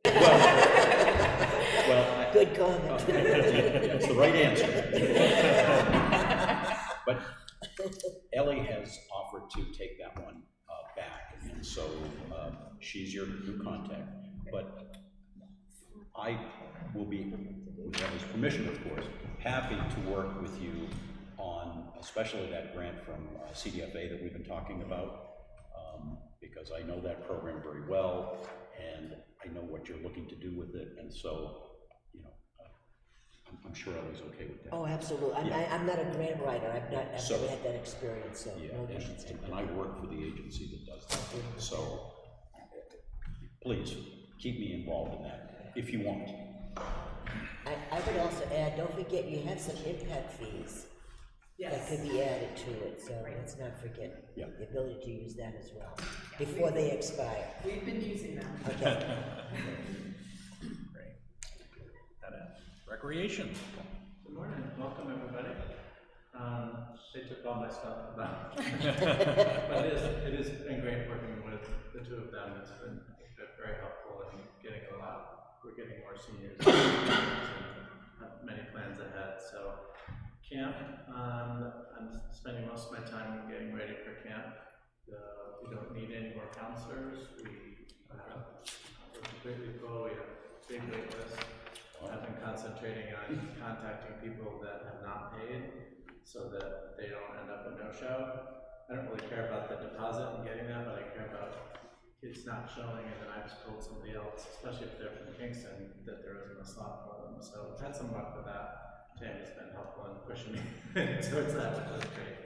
Well, Good comment. it's the right answer. But Ellie has offered to take that one back, and so she's your new contact. But I will be, with Ellie's permission, of course, happy to work with you on especially that grant from CDFA that we've been talking about, because I know that program very well, and I know what you're looking to do with it, and so, you know, I'm sure Ellie's okay with that. Oh, absolutely. I'm not a grant writer. I've never had that experience, so Yeah, no issues. and I work for the agency that does that, so please, keep me involved in that, if you want. I would also add, don't forget, you have some impact fees that could be added to it, so let's not forget Yeah. the ability to use that as well, before they expire. We've been using them. Okay. Great. Recreation. Good morning, welcome everybody. They took all my stuff about, but it has been great working with the two of them. It's been very helpful in getting we're getting more seniors and have many plans ahead. So camp, I'm spending most of my time getting ready for camp. We don't need any more counselors. We're completely full. We have a big wait list. I've been concentrating on contacting people that have not paid so that they don't end up a no-show. I don't really care about the deposit and getting that, but I care about kids not showing and then I just told somebody else, especially if they're from Kingston, that there isn't a slot for them. So I've had some luck with that. Tammy's been helpful in pushing me towards that, which is great.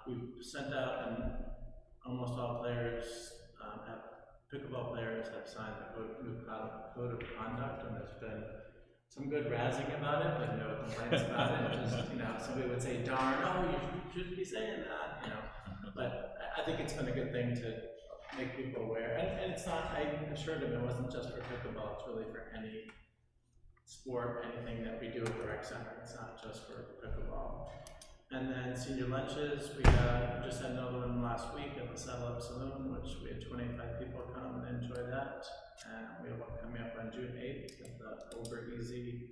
We've sent out, and almost all players pickleball players have signed the new code of conduct, and there's been some good razzing about it, but no complaints about it. Just, you know, somebody would say, darn, oh, you shouldn't be saying that, you know. But I think it's been a good thing to make people aware. And it's not, I assured them it wasn't just for pickleball, it's really for any sport, anything that we do at the rec center. It's not just for pickleball. And then senior lunches, we just had another one last week at the Saddle Up Saloon, which we had 25 people come and enjoy that. And we have one coming up on June 8th with the Over Easy.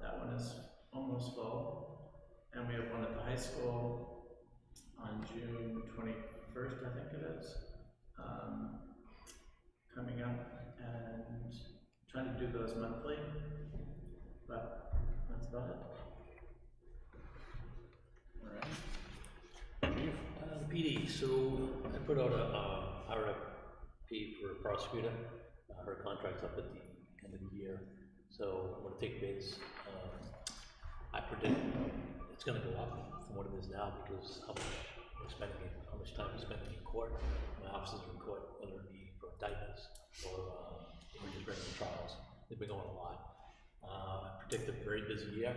That one is almost full. And we have one at the high school on June 21st, I think it is, coming up. And trying to do those monthly, but that's about it. PD, so I put out a RFP for a prosecutor. Her contract's up at the end of the year, so I'm gonna take bids. I predict it's gonna go up from what it is now because how much time we're spending in court. My officers are in court, whether it be for indictments or just regular trials. They've been going a lot. I predict a very busy year.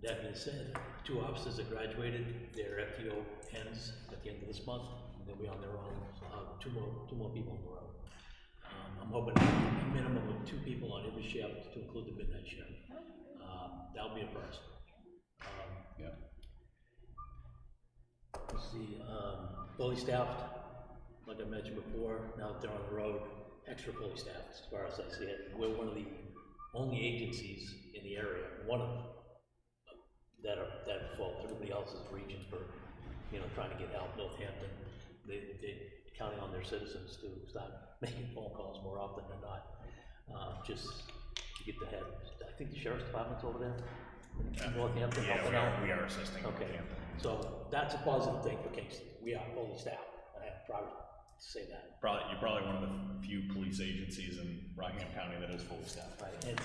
That being said, 2 officers that graduated, their FTO ends at the end of this month, and they'll be on their own, so I'll have two more people on the road. I'm hoping a minimum of 2 people on every shift to include the midnight shift. That'll be a first. Yeah. Let's see, fully staffed, like I mentioned before, now that they're on the road, extra fully staffed as far as I see it. We're one of the only agencies in the area, one of them, that are full. Everybody else is reaching for, you know, trying to get help. Northampton, they're counting on their citizens to start making phone calls more often than not, just to get the head. I think the sheriff's department's over there in Northampton. Yeah, we are assisting. Okay, so that's a positive thing for Kingston. We are fully staffed. I am proud to say that. You're probably one of the few police agencies in Rockingham County that is fully staffed. Right, and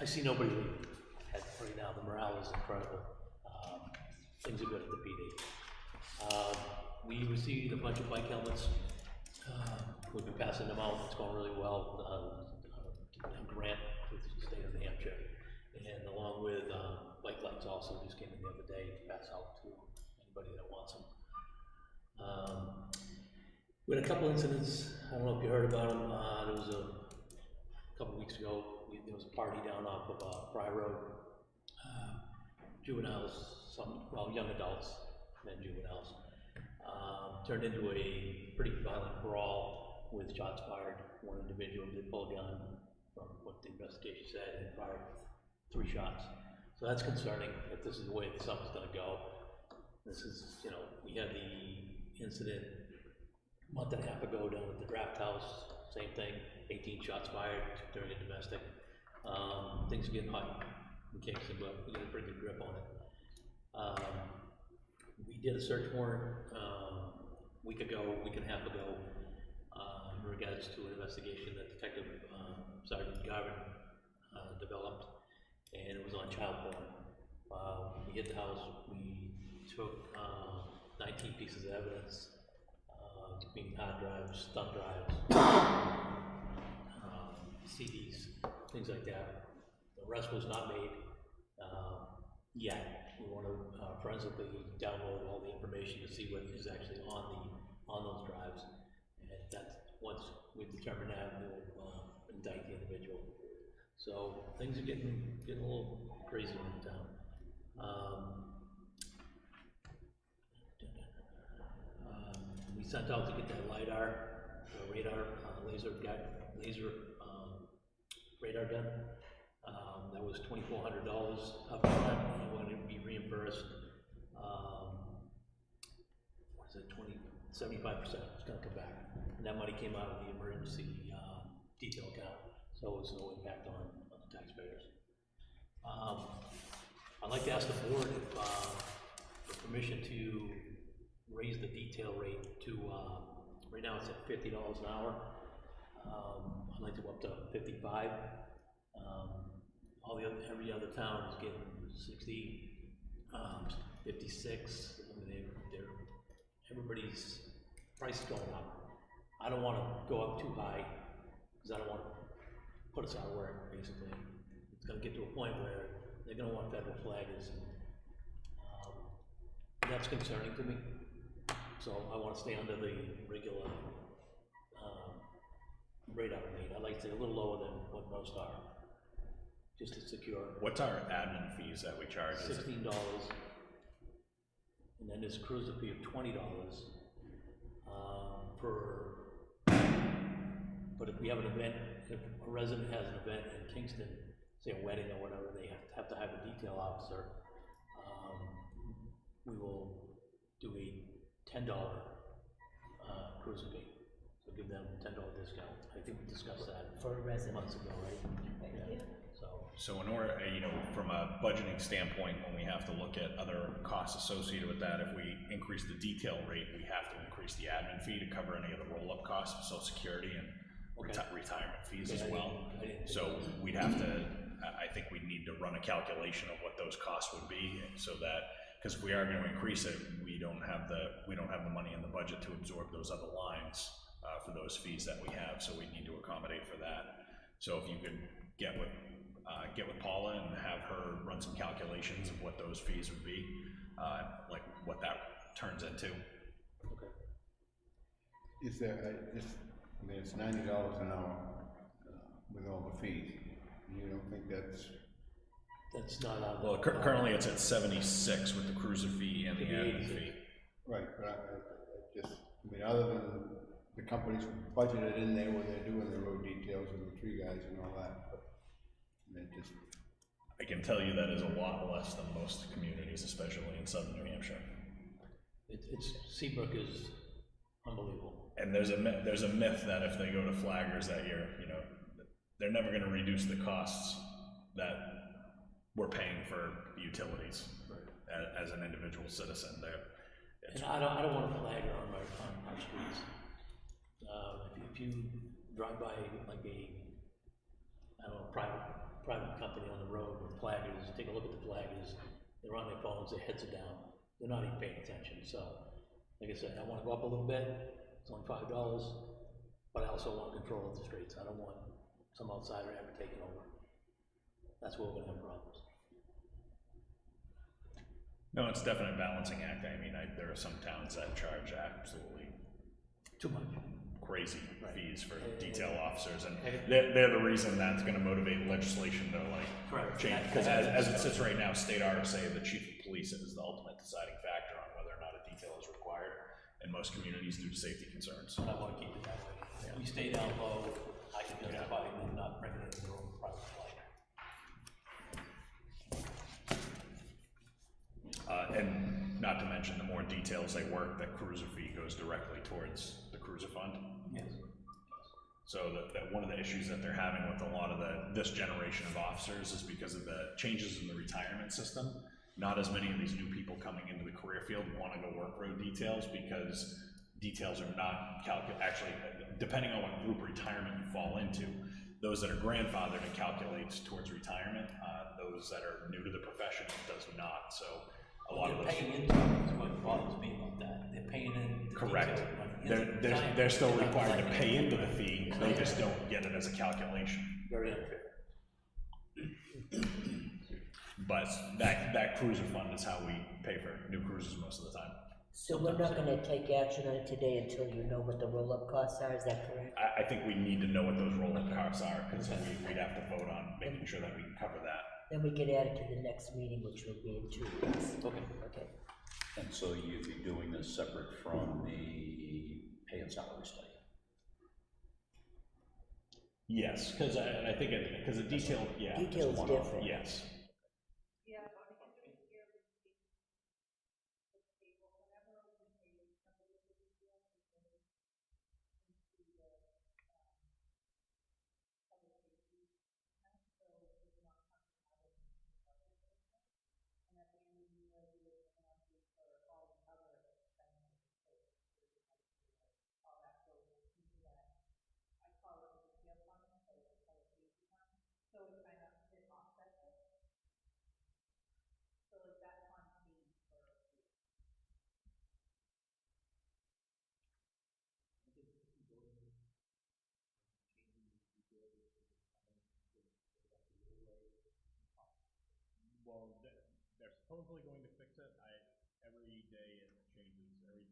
I see nobody leaving. Right now, the morale is incredible. Things are good at the PD. We received a bunch of bike helmets. We've been passing them out. It's going really well. A grant with the state of Hampshire, and along with bike lights also just came in the other day to pass out to anybody that wants them. We had a couple incidents. I don't know if you heard about them. There was a couple weeks ago. There was a party down off of Fry Road. Juveniles, young adults, men juveniles, turned into a pretty violent brawl with shots fired. One individual did pull a gun, from what the investigation said, and fired 3 shots. So that's concerning, if this is the way the summer's gonna go. This is, you know, we had the incident a month and a half ago down at the draft house, same thing, 18 shots fired during a domestic. Things are getting hot in Kingston, but we got a pretty good grip on it. We did a search warrant week and a half ago, in regards to an investigation that Detective Sergeant Garvin developed, and it was on child porn. We hit the house, we took 19 pieces of evidence, being hard drives, thumb drives, CDs, things like that. The arrest was not made yet. We want to forensically download all the information to see what is actually on those drives, and that's, once we've determined that, we'll indict the individual. So things are getting a little crazy in town. We sent out to get that LiDAR, radar, laser radar done. That was $2,400 up front, and we're going to be reimbursed, what is it, 75%, it's going to come back. And that money came out of the emergency detail account, so it's no impact on the taxpayers. I'd like to ask the board for permission to raise the detail rate to, right now it's at $50 an hour. I'd like to go up to 55. Every other town is getting 60, 56. I mean, everybody's price is going up. I don't want to go up too high because I don't want to put us out of work. Basically, it's going to get to a point where they're going to want federal flaggers. That's concerning to me. So I want to stay under the regular radar rate. I'd like to say a little lower than what most are, just to secure. What's our admin fees that we charge? $16, and then there's a cruiser fee of $20 but if we have an event, if a resident has an event in Kingston, say a wedding or whatever, they have to have a detail officer, we will do a $10 cruiser fee. So give them a $10 discount. I think we discussed that For a resident. months ago, right? Yeah. So in order, from a budgeting standpoint, when we have to look at other costs associated with that, if we increase the detail rate, we have to increase the admin fee to cover any of the roll-up costs of Social Security and retirement fees as well. So we'd have to, I think we'd need to run a calculation of what those costs would be, so that, because if we are going to increase it, we don't have the money in the budget to absorb those other lines for those fees that we have. So we need to accommodate for that. So if you could get with Paula and have her run some calculations of what those fees would be, like what that turns into. Okay. Is there, I mean, it's $90 an hour with all the fees. You don't think that's not on. Well, currently it's at 76 with the cruiser fee and the admin fee. Right, but I mean, other than the companies budgeted in there when they're doing the road details and the tree guys and all that, but I can tell you that is a lot less than most communities, especially in southern New Hampshire. Seabrook is unbelievable. And there's a myth that if they go to flaggers that year, they're never going to reduce the costs that we're paying for utilities as an individual citizen. And I don't want a flagger on our streets. If you drive by like a private company on the road with flaggers, take a look at the flaggers, they're on their phones, their heads are down, they're not even paying attention. So, like I said, I want to go up a little bit, it's only $5, but I also want control of the streets. I don't want some outsider ever taking over. That's where we're going to have problems. No, it's definitely a balancing act. I mean, there are some towns that charge absolutely Too much. Crazy fees for detail officers, and they're the reason that's going to motivate legislation to change. Because as it sits right now, state RSA, the chief of police, is the ultimate deciding factor on whether or not a detail is required. in most communities due to safety concerns. I wanna keep it that way. We stay down low, I can justify them not bringing it in their own private flight. And not to mention, the more details they work, that cruiser fee goes directly towards the cruiser fund. Yes. So that one of the issues that they're having with a lot of this generation of officers is because of the changes in the retirement system. Not as many of these new people coming into the career field want to go work road details because details are not actually, depending on what group retirement you fall into, those that are grandfathered, it calculates towards retirement. Those that are new to the profession, it does not. So a lot of those. They're paying into it, is what bothers me about that. They're paying in. The Correct. detail money. They're still required to pay into the fee, they just don't get it as a calculation. Very unfair. But that cruiser fund is how we pay for new cruisers most of the time. So we're not gonna take action on it today until you know what the roll-up costs are, is that correct? I think we need to know what those roll-up costs are, because we'd have to vote on making sure that we can cover that. Then we can add it to the next meeting, which will be in 2 weeks. Okay. Okay. And so you'd be doing this separate from the pay and salary study? Yes, because I think because the detail, yeah. Detail is different. Yes. Well, they're supposedly going to fix it. Every day it changes. Every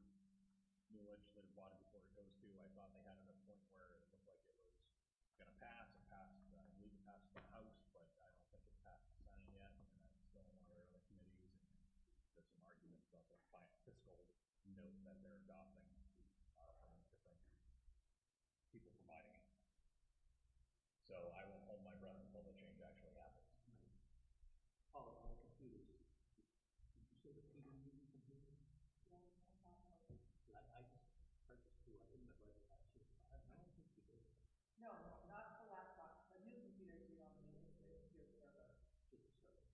new legislative body before it goes to, I thought they had it at a point where it looked like it was gonna pass. It passed, I believe it passed the House, but I don't think it's passed the Senate yet, and that's still in one of their other committees, and there's some arguments about the fiscal note that they're adopting, from different people providing it. So I won't hold my breath until the change actually happens. Oh, on the computers. Did you say the PD using computers? Yeah, I just purchased 2. I didn't remember it last year. I don't think you did. No, not for laptops, the new computers you don't need, it's your server. Just a server.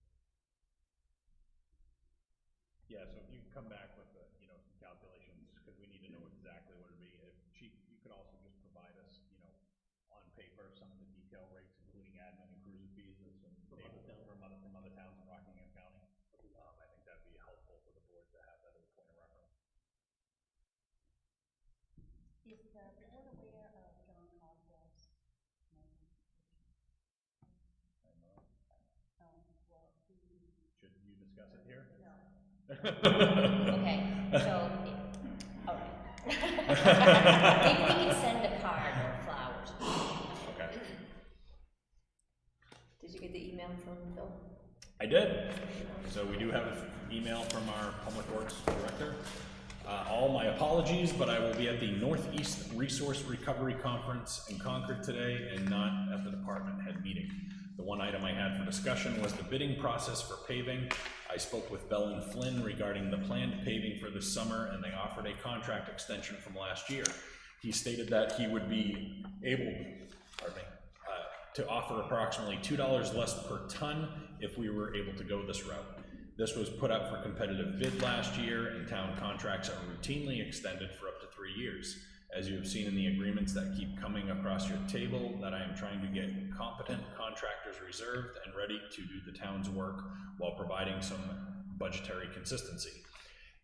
Yeah, so if you come back with, some calculations, because we need to know exactly what it'd be. If Chief, you could also just provide us, on paper, some of the detail rates, including admin and cruiser fees, and some tables from other towns in Rockingham County. I think that'd be helpful for the board to have that as a point of reference. Is the board aware of John Caldwell's motion? I don't know. Well, Should you discuss it here? No. Okay, so, all right. Maybe we can send a card or flowers. Okay. Did you get the email from Phil? I did. So we do have an email from our Public Works Director. All my apologies, but I will be at the Northeast Resource Recovery Conference in Concord today and not at the department head meeting. The one item I had for discussion was the bidding process for paving. I spoke with Bell and Flynn regarding the planned paving for this summer, and they offered a contract extension from last year. He stated that he would be able, to offer approximately $2 less per ton if we were able to go this route. This was put up for competitive bid last year, and town contracts are routinely extended for up to 3 years. As you have seen in the agreements that keep coming across your table, that I am trying to get competent contractors reserved and ready to do the town's work while providing some budgetary consistency.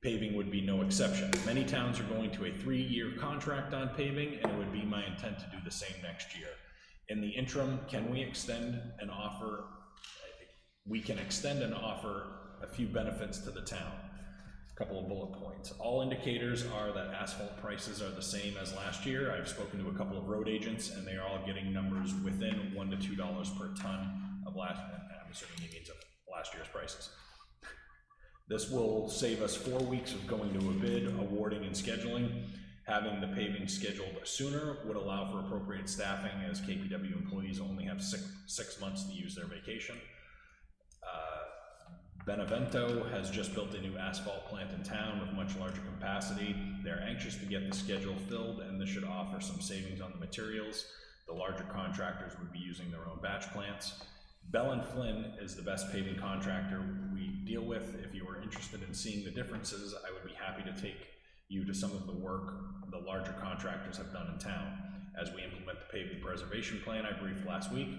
Paving would be no exception. Many towns are going to a 3-year contract on paving, and it would be my intent to do the same next year. In the interim, can we extend an offer? We can extend and offer a few benefits to the town. A couple of bullet points. All indicators are that asphalt prices are the same as last year. I've spoken to a couple of road agents, and they are all getting numbers within $1 to $2 per ton of I'm assuming he means of last year's prices. This will save us 4 weeks of going to a bid, awarding and scheduling. Having the paving scheduled sooner would allow for appropriate staffing, as KPW employees only have six months to use their vacation. Benevento has just built a new asphalt plant in town with much larger capacity. They're anxious to get the schedule filled, and this should offer some savings on the materials. The larger contractors would be using their own batch plants. Bell and Flynn is the best paving contractor we deal with. If you are interested in seeing the differences, I would be happy to take you to some of the work the larger contractors have done in town. As we implement the paving preservation plan I briefed last week,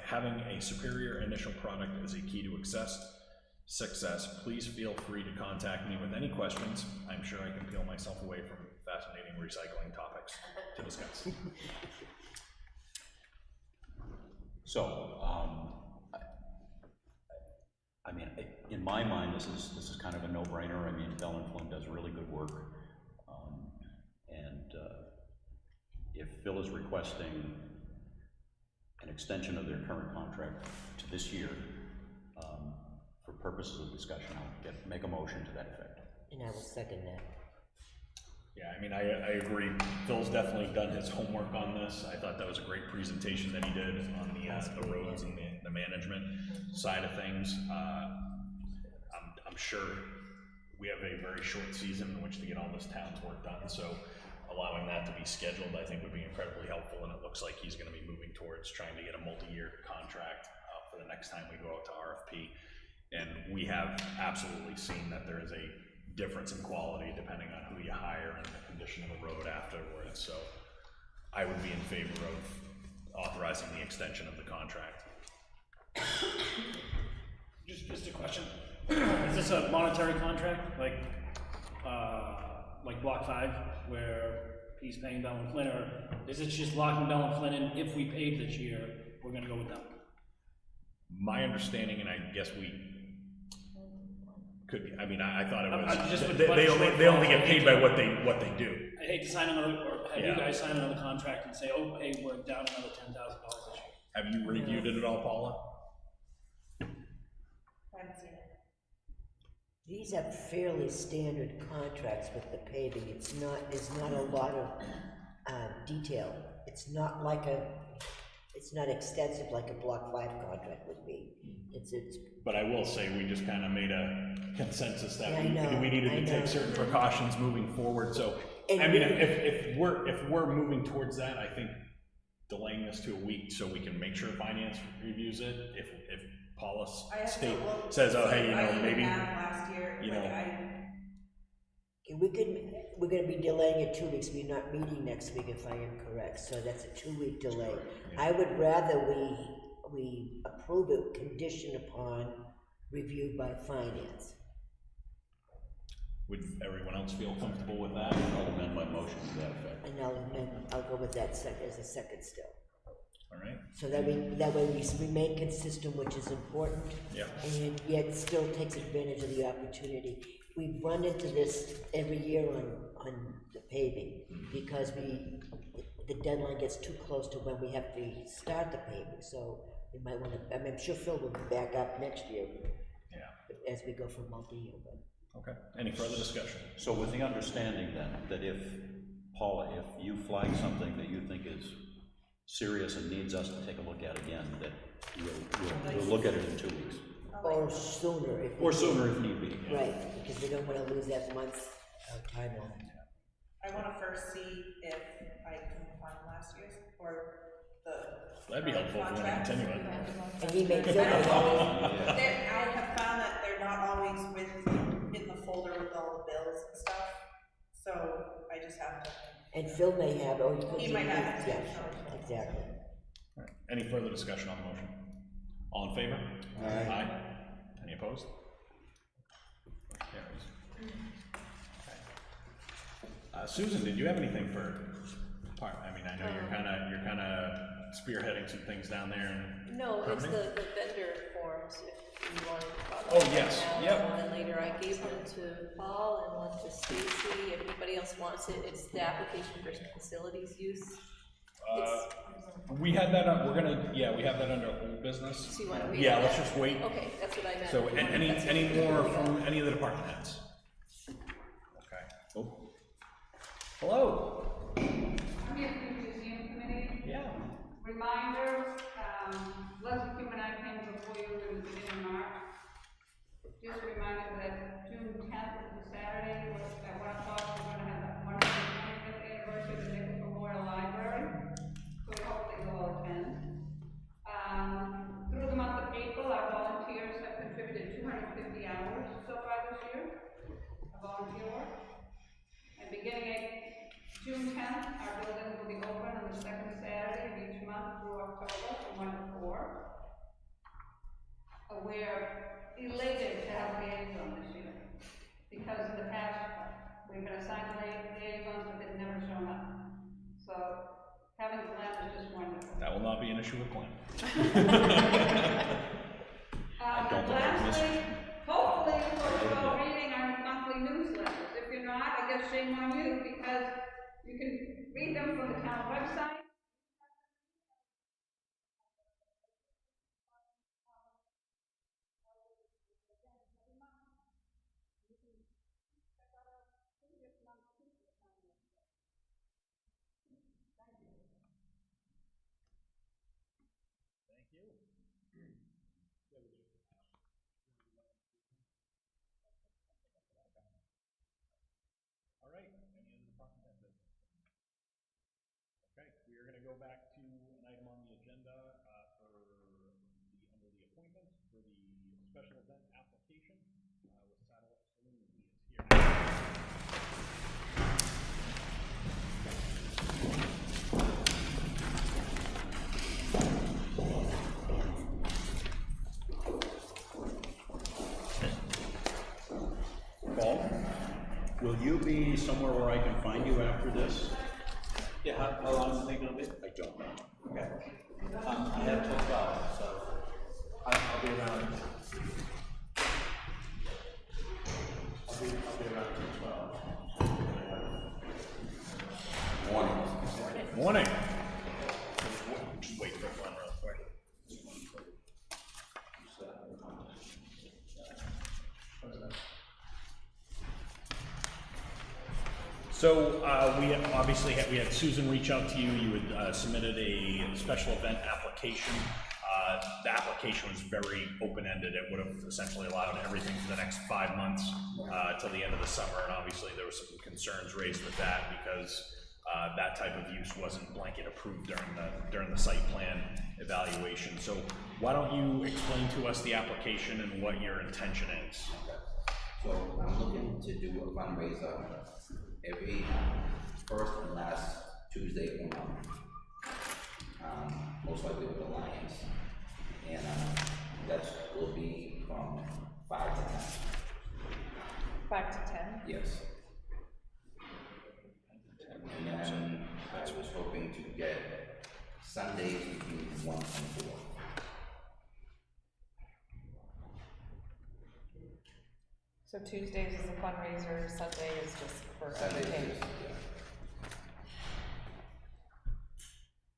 having a superior initial product is a key to success. Please feel free to contact me with any questions. I'm sure I can peel myself away from fascinating recycling topics to discuss. So, I mean, in my mind, this is kind of a no-brainer. I mean, Bell and Flynn does really good work. If Phil is requesting an extension of their current contract to this year, for purposes of discussion, I'll make a motion to that effect. And I will second that. Yeah, I mean, I agree. Phil's definitely done his homework on this. I thought that was a great presentation that he did on the roads and the management side of things. I'm sure we have a very short season in which to get all this town's work done, so allowing that to be scheduled, I think, would be incredibly helpful, and it looks like he's gonna be moving towards trying to get a multi-year contract for the next time we go out to RFP. And we have absolutely seen that there is a difference in quality depending on who you hire and the condition of the road afterwards. So I would be in favor of authorizing the extension of the contract. Just a question. Is this a monetary contract, like Block 5, where he's paying Bell and Flynn, or is it just locking Bell and Flynn in? If we paid this year, we're gonna go with them? My understanding, and I guess we could be, I mean, I thought it was, just with they only get paid by what they do. I hate to sign another, or have you Yeah. guys sign another contract and say, oh, hey, we're down another $10,000 this year. Have you reviewed it at all, Paula? I haven't seen it. These are fairly standard contracts with the paving. There's not a lot of detail. It's not extensive like a Block 5 contract would be. But I will say, we just kind of made a consensus that Yeah, we needed to take certain precautions moving forward, so, I mean, if we're moving towards that, I think delaying this to a week so we can make sure finance reviews it, if Paula says, oh, hey, you know, maybe, Last year, you know. we're gonna be delaying it 2 weeks. We're not meeting next week if I am correct, so that's a 2-week delay. I would rather we approve it conditioned upon review by finance. Would everyone else feel comfortable with that? I'll amend my motion to that effect. And I'll go with that as a second still. All right. So that way we remain consistent, which is important. Yeah. And yet still takes advantage of the opportunity. We've run into this every year on the paving, because the deadline gets too close to when we have to start the paving, so we might wanna, I'm sure Phil will be back up next year. Yeah. As we go from multi-year, but. Okay, any further discussion? So with the understanding then, that if, Paula, if you flag something that you think is serious and needs us to take a look at again, that we'll look at it in 2 weeks. Or sooner if. Or sooner if need be. Right, because we don't wanna lose that month timeline. I wanna first see if I can find last year's, or That'd be helpful if we want to continue it. And he may fill I it out. have found that they're not always in the folder with all the bills and stuff, so I just have to. And Phil may have, or you could. He might have it, Yeah, too. exactly. All right. Any further discussion on the motion? All in favor? Aye. Any opposed? Carries. Okay. Susan, did you have anything for part? I mean, I know you're kind of spearheading some things down there. And No, it's permitting? the vendor forms, if you wanted to talk Oh, about yes, that. yep. And then later I gave one to Paul and one to Stacy, if anybody else wants it, it's the application for facilities use. It's We had that, we have that under old business. So you wanna read Yeah, it? let's just wait. Okay, that's what I meant. So, You want- that's any what- more from any of the department heads? Okay. Oh. Hello. I'm here from the museum committee. Yeah. Reminder, Leslie Kim and I came before you in the beginning of March. Just a reminder that June 10th is a Saturday, at 1 o'clock, we're gonna have the 125th anniversary of the Nichols Memorial Library. So we hope that you'll all attend. Through the month of April, our volunteers have contributed 250 hours so far this year, of volunteer work. And beginning at June 10th, our buildings will be open on the second Saturday of each month through October from 1 to 4. We're elated to have liaison this year, because in the past, we've been assigned liaisons, but they've never shown up. So having Glenn is just wonderful. That will not be an issue with Glenn. I don't think I've missed Lastly, hopefully, you're all reading our monthly newsletters. If you're not, I guess shame on you, because you can read them from the town website. Thank you. All right, any other department head business? Okay, we are gonna go back to an item on the agenda, under the appointments for the special event application, with Satellite Saloon. He is here. Paul, will you be somewhere where I can find you after this? Yeah, how long is it think it'll be? I don't know. Okay. I have till 12, so I'll be around. I'll be around till 12. Morning. Morning. Just wait for Glenn real quick. So, we obviously had Susan reach out to you. You had submitted a special event application. The application was very open-ended. It would have essentially allowed everything for the next 5 months till the end of the summer, and obviously there were some concerns raised with that because that type of use wasn't blanket approved during the site plan evaluation. So why don't you explain to us the application and what your intention is? So I'm looking to do a fundraiser every first and last Tuesday of the month. Most likely with the Lions. And that will be from 5 to 10. 5 to 10? Yes. And then I was hoping to get Sundays between 1 and 4. So Tuesdays is a fundraiser, Sunday is just for Sundays, entertainment. yeah.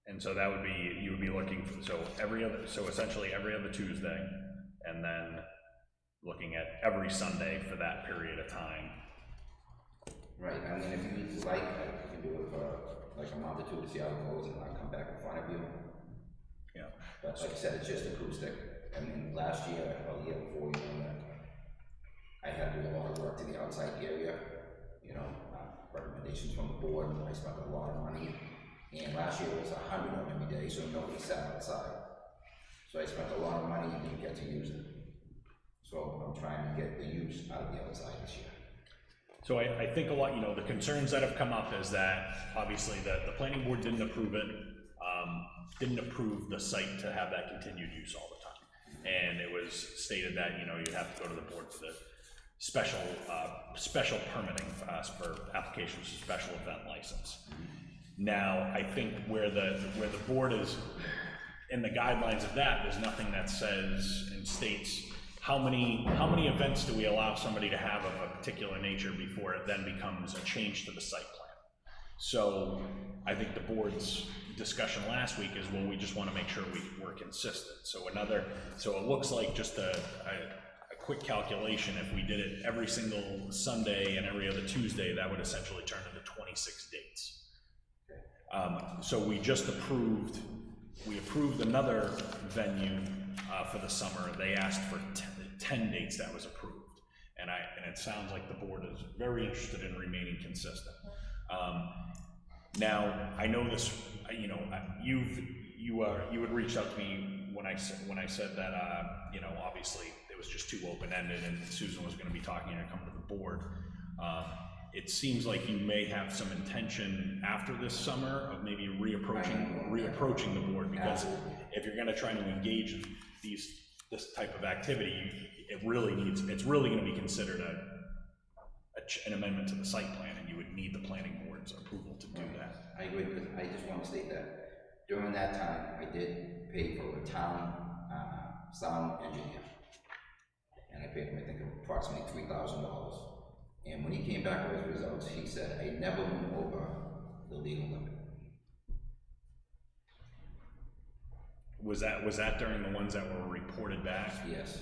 And so that would be, you would be looking for, so essentially every other Tuesday, and then looking at every Sunday for that period of time. Right, I mean, if you like, I can do it for like a month or two to see how it goes, and I'll come back in front of you. Yeah. But like I said, it's just acoustic. I mean, last year, or the year before, I had to do a lot of work to the outside area, recommendations from the board, I spent a lot of money. And last year was 100 on every day, so nobody sat outside. So I spent a lot of money and didn't get to use it. So I'm trying to get the use out of the outside this year. So I think a lot, the concerns that have come up is that obviously the planning board didn't approve it, didn't approve the site to have that continued use all the time. And it was stated that, you'd have to go to the board for the special permitting for applications for special event license. Now, I think where the board is, in the guidelines of that, there's nothing that says and states how many events do we allow somebody to have of a particular nature before it then becomes a change to the site plan. So I think the board's discussion last week is, well, we just want to make sure we're consistent. So it looks like just a quick calculation, if we did it every single Sunday and every other Tuesday, that would essentially turn into 26 dates. So we just approved another venue for the summer. They asked for 10 dates that was approved. And it sounds like the board is very interested in remaining consistent. Now, I know this, you know, you had reached out to me when I said that, you know, obviously it was just too open-ended and Susan was gonna be talking and come to the board. It seems like you may have some intention after this summer of maybe reapproaching the board, because if you're gonna try to engage in this type of activity, it's really gonna be considered an amendment to the site plan, and you would need the planning board's approval to do that. I agree, because I just want to state that during that time, I did pay for a town sound engineer. And I paid him, I think, approximately $3,000. And when he came back with his results, he said, I never went over the legal limit. Was that during the ones that were reported back? Yes.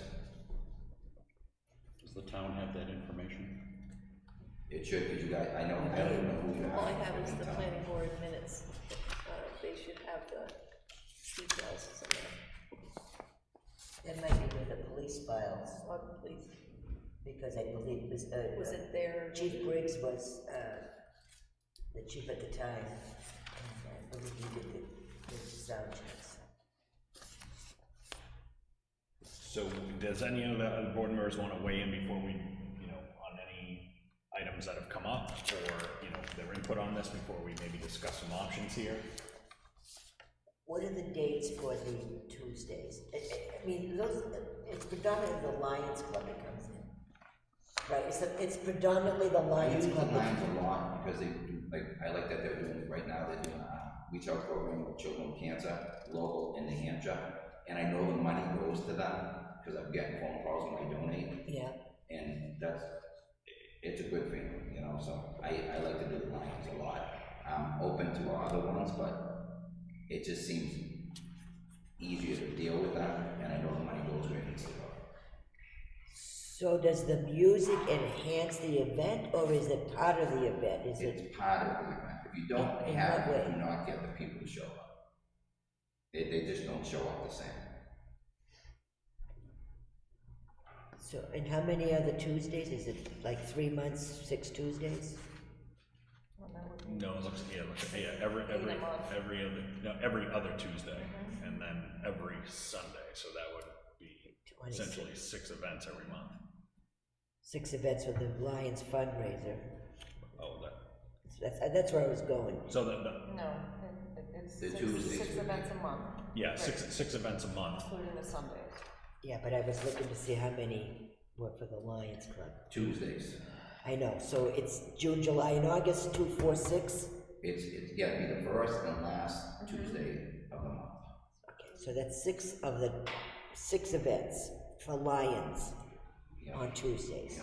Does the town have that information? It should, because you guys, I don't know who you have. All I have is the planning board minutes. They should have the details somewhere. That might be with the police files, Or please, because I believe it was it there? Chief Briggs was, the chief at the time, and I believe he did the sound checks. So does any of the other board members want to weigh in before we, you know, on any items that have come up, or, you know, their input on this before we maybe discuss some options here? What are the dates for the Tuesdays? I mean, it's predominantly the Lions Club that comes in, right? It's predominantly the I Lions use the Club. Lions a lot, because they do, like, I like that they're doing, right now, they're doing a reach out program with children with cancer, local in New Hampshire, and I know the money goes to them, because I'm getting phone calls when I donate. Yeah. And it's a good feeling, you know, so I like to do the Lions a lot. I'm open to other ones, but it just seems easier to deal with that, and I know the money goes where it needs to go. So does the music enhance the event, or is it part of the event? It's part of the event. If you don't In have what it, way? do not get the people to show up. They just don't show up the same. So, and how many other Tuesdays? Is it like 3 months, 6 Tuesdays? No, it looks, every other Tuesday, and then every Sunday, so that would be 26. essentially 6 events every month. 6 events with the Lions fundraiser. Oh, That's where I was going. so No, it's The Tuesdays six would be- events a month. yeah, six events a month. Including the Sundays. Yeah, but I was looking to see how many were for the Lions Club. Tuesdays. I know, so it's June, July, and August, 2, 4, 6? It's gotta be the first and last Tuesday of the month. Okay, so that's 6 of the 6 events for Lions Yeah. on Tuesdays.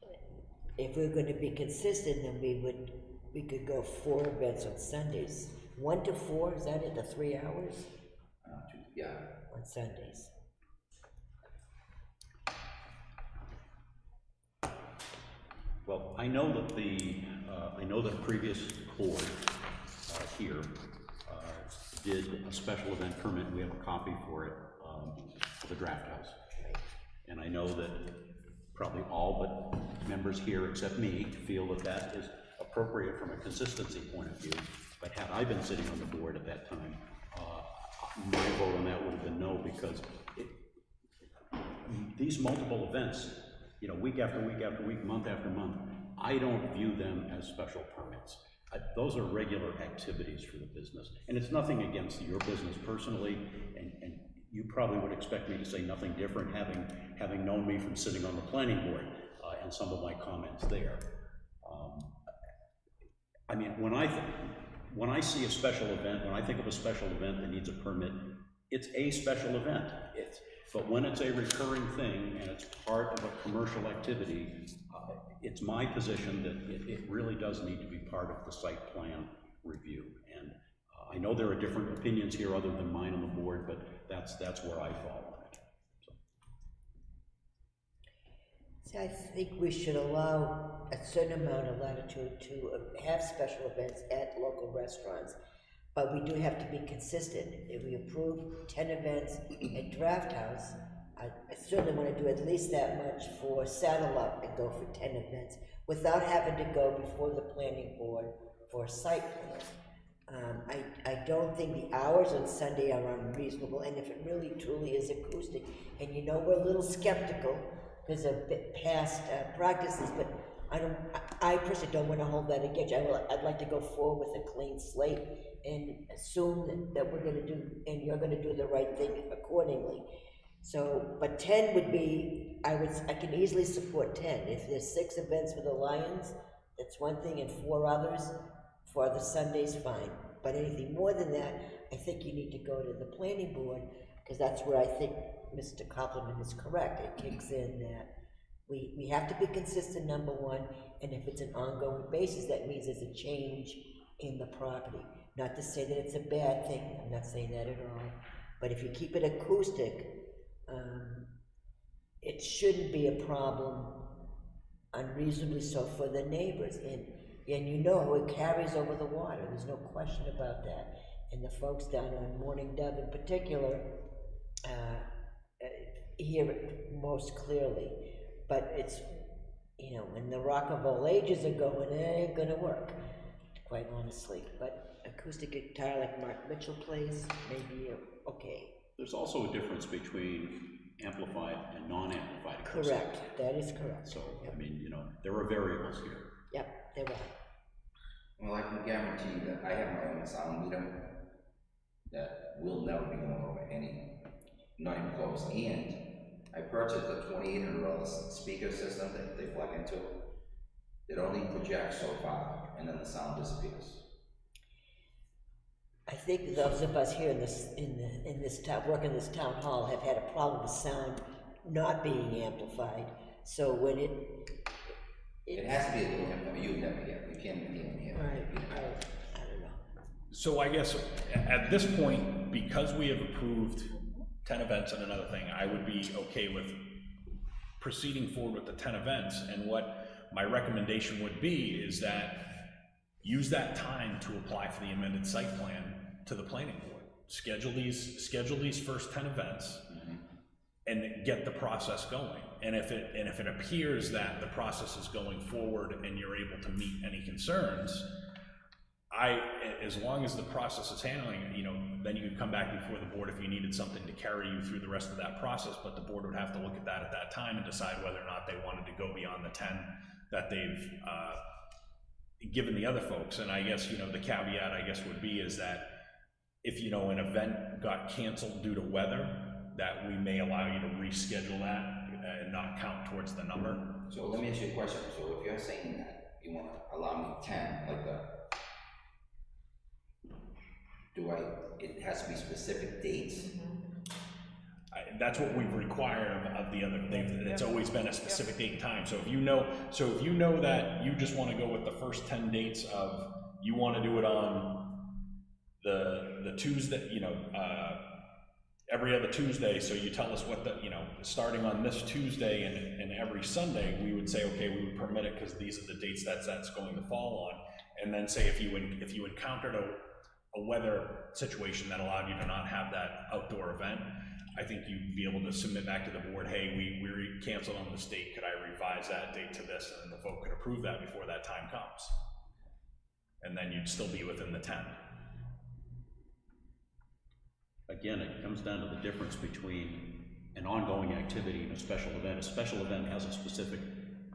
Yeah. If we're gonna be consistent, then we could go 4 events on Sundays. 1 to 4, is that it, the 3 hours Yeah. on Sundays? Well, I know that a previous board here did a special event permit, and we have a copy for it, for the draft house. And I know that probably all but members here except me feel that that is appropriate from a consistency point of view. But had I been sitting on the board at that time, my vote on that would have been no, because these multiple events, you know, week after week after week, month after month, I don't view them as special permits. Those are regular activities for the business, and it's nothing against your business personally, and you probably would expect me to say nothing different, having known me from sitting on the planning board and some of my comments there. I mean, when I see a special event, when I think of a special event that needs a permit, it's a special event. But when it's a recurring thing and it's part of a commercial activity, It's my position that it really does need to be part of the site plan review. And I know there are different opinions here other than mine on the board, but that's where I fall on it. So. See, I think we should allow a certain amount of latitude to have special events at local restaurants, but we do have to be consistent. If we approve 10 events at Draft House, I certainly want to do at least that much for Saddle Up and go for 10 events without having to go before the planning board for a site plan. I don't think the hours on Sunday are unreasonable, and if it really truly is acoustic, and you know we're a little skeptical because of past practices, but I personally don't want to hold that against you. I'd like to go forward with a clean slate and assume that we're going to do, and you're going to do the right thing accordingly. So, but 10 would be, I can easily support 10. If there's 6 events for the Lions, that's one thing, and 4 others for the Sundays, fine. But anything more than that, I think you need to go to the planning board, because that's where I think Mr. Copeland is correct. It kicks in that we have to be consistent, number one, and if it's an ongoing basis, that means there's a change in the property. Not to say that it's a bad thing, I'm not saying that at all, but if you keep it acoustic, it shouldn't be a problem, unreasonably so, for the neighbors, and you know it carries over the water, there's no question about that, and the folks down on Morning Dove in particular hear it most clearly, but it's, you know, when the Rock of All Ages are going, it ain't gonna work, quite honestly, but acoustic guitar like Mark Mitchell plays, maybe okay. There's also a difference between amplified and non-amplified acoustic. Correct, that is correct. So, I mean, you know, there are variables here. Yep, there are. Well, I can guarantee that I have my own sound meter that will never be going over any, not even close. And I purchased a $2,800 speaker system that they plug into. It only projects so far, and then the sound disappears. I think those of us here in this town, work in this town hall, have had a problem with sound not being amplified. So when it has to be a little amplified. You never hear. You can't even hear. Right. I don't know. So I guess at this point, because we have approved 10 events and another thing, I would be okay with proceeding forward with the 10 events. And what my recommendation would be is that use that time to apply for the amended site plan to the planning board. Schedule these first 10 events and get the process going. And if it appears that the process is going forward and you're able to meet any concerns, as long as the process is handling it, you know, then you could come back before the board if you needed something to carry you through the rest of that process, but the board would have to look at that at that time and decide whether or not they wanted to go beyond the 10 that they've given the other folks. And I guess, you know, the caveat I guess would be is that if, you know, an event got canceled due to weather, that we may allow you to reschedule that and not count towards the number. So let me ask you a question. So if you're saying that you want to allow me 10, like it has to be specific dates? That's what we've required of the other things. It's always been a specific date and time. So if you know that you just want to go with the first 10 dates of, you want to do it on the Tuesday, you know, every other Tuesday, so you tell us what the, you know, starting on this Tuesday and every Sunday, we would say, okay, we would permit it because these are the dates that's going to fall on. And then say if you encountered a weather situation that allowed you to not have that outdoor event, I think you'd be able to submit back to the board, hey, we canceled on this date, could I revise that date to this? And then the vote could approve that before that time comes. And then you'd still be within the 10. Again, it comes down to the difference between an ongoing activity and a special event. A special event has a specific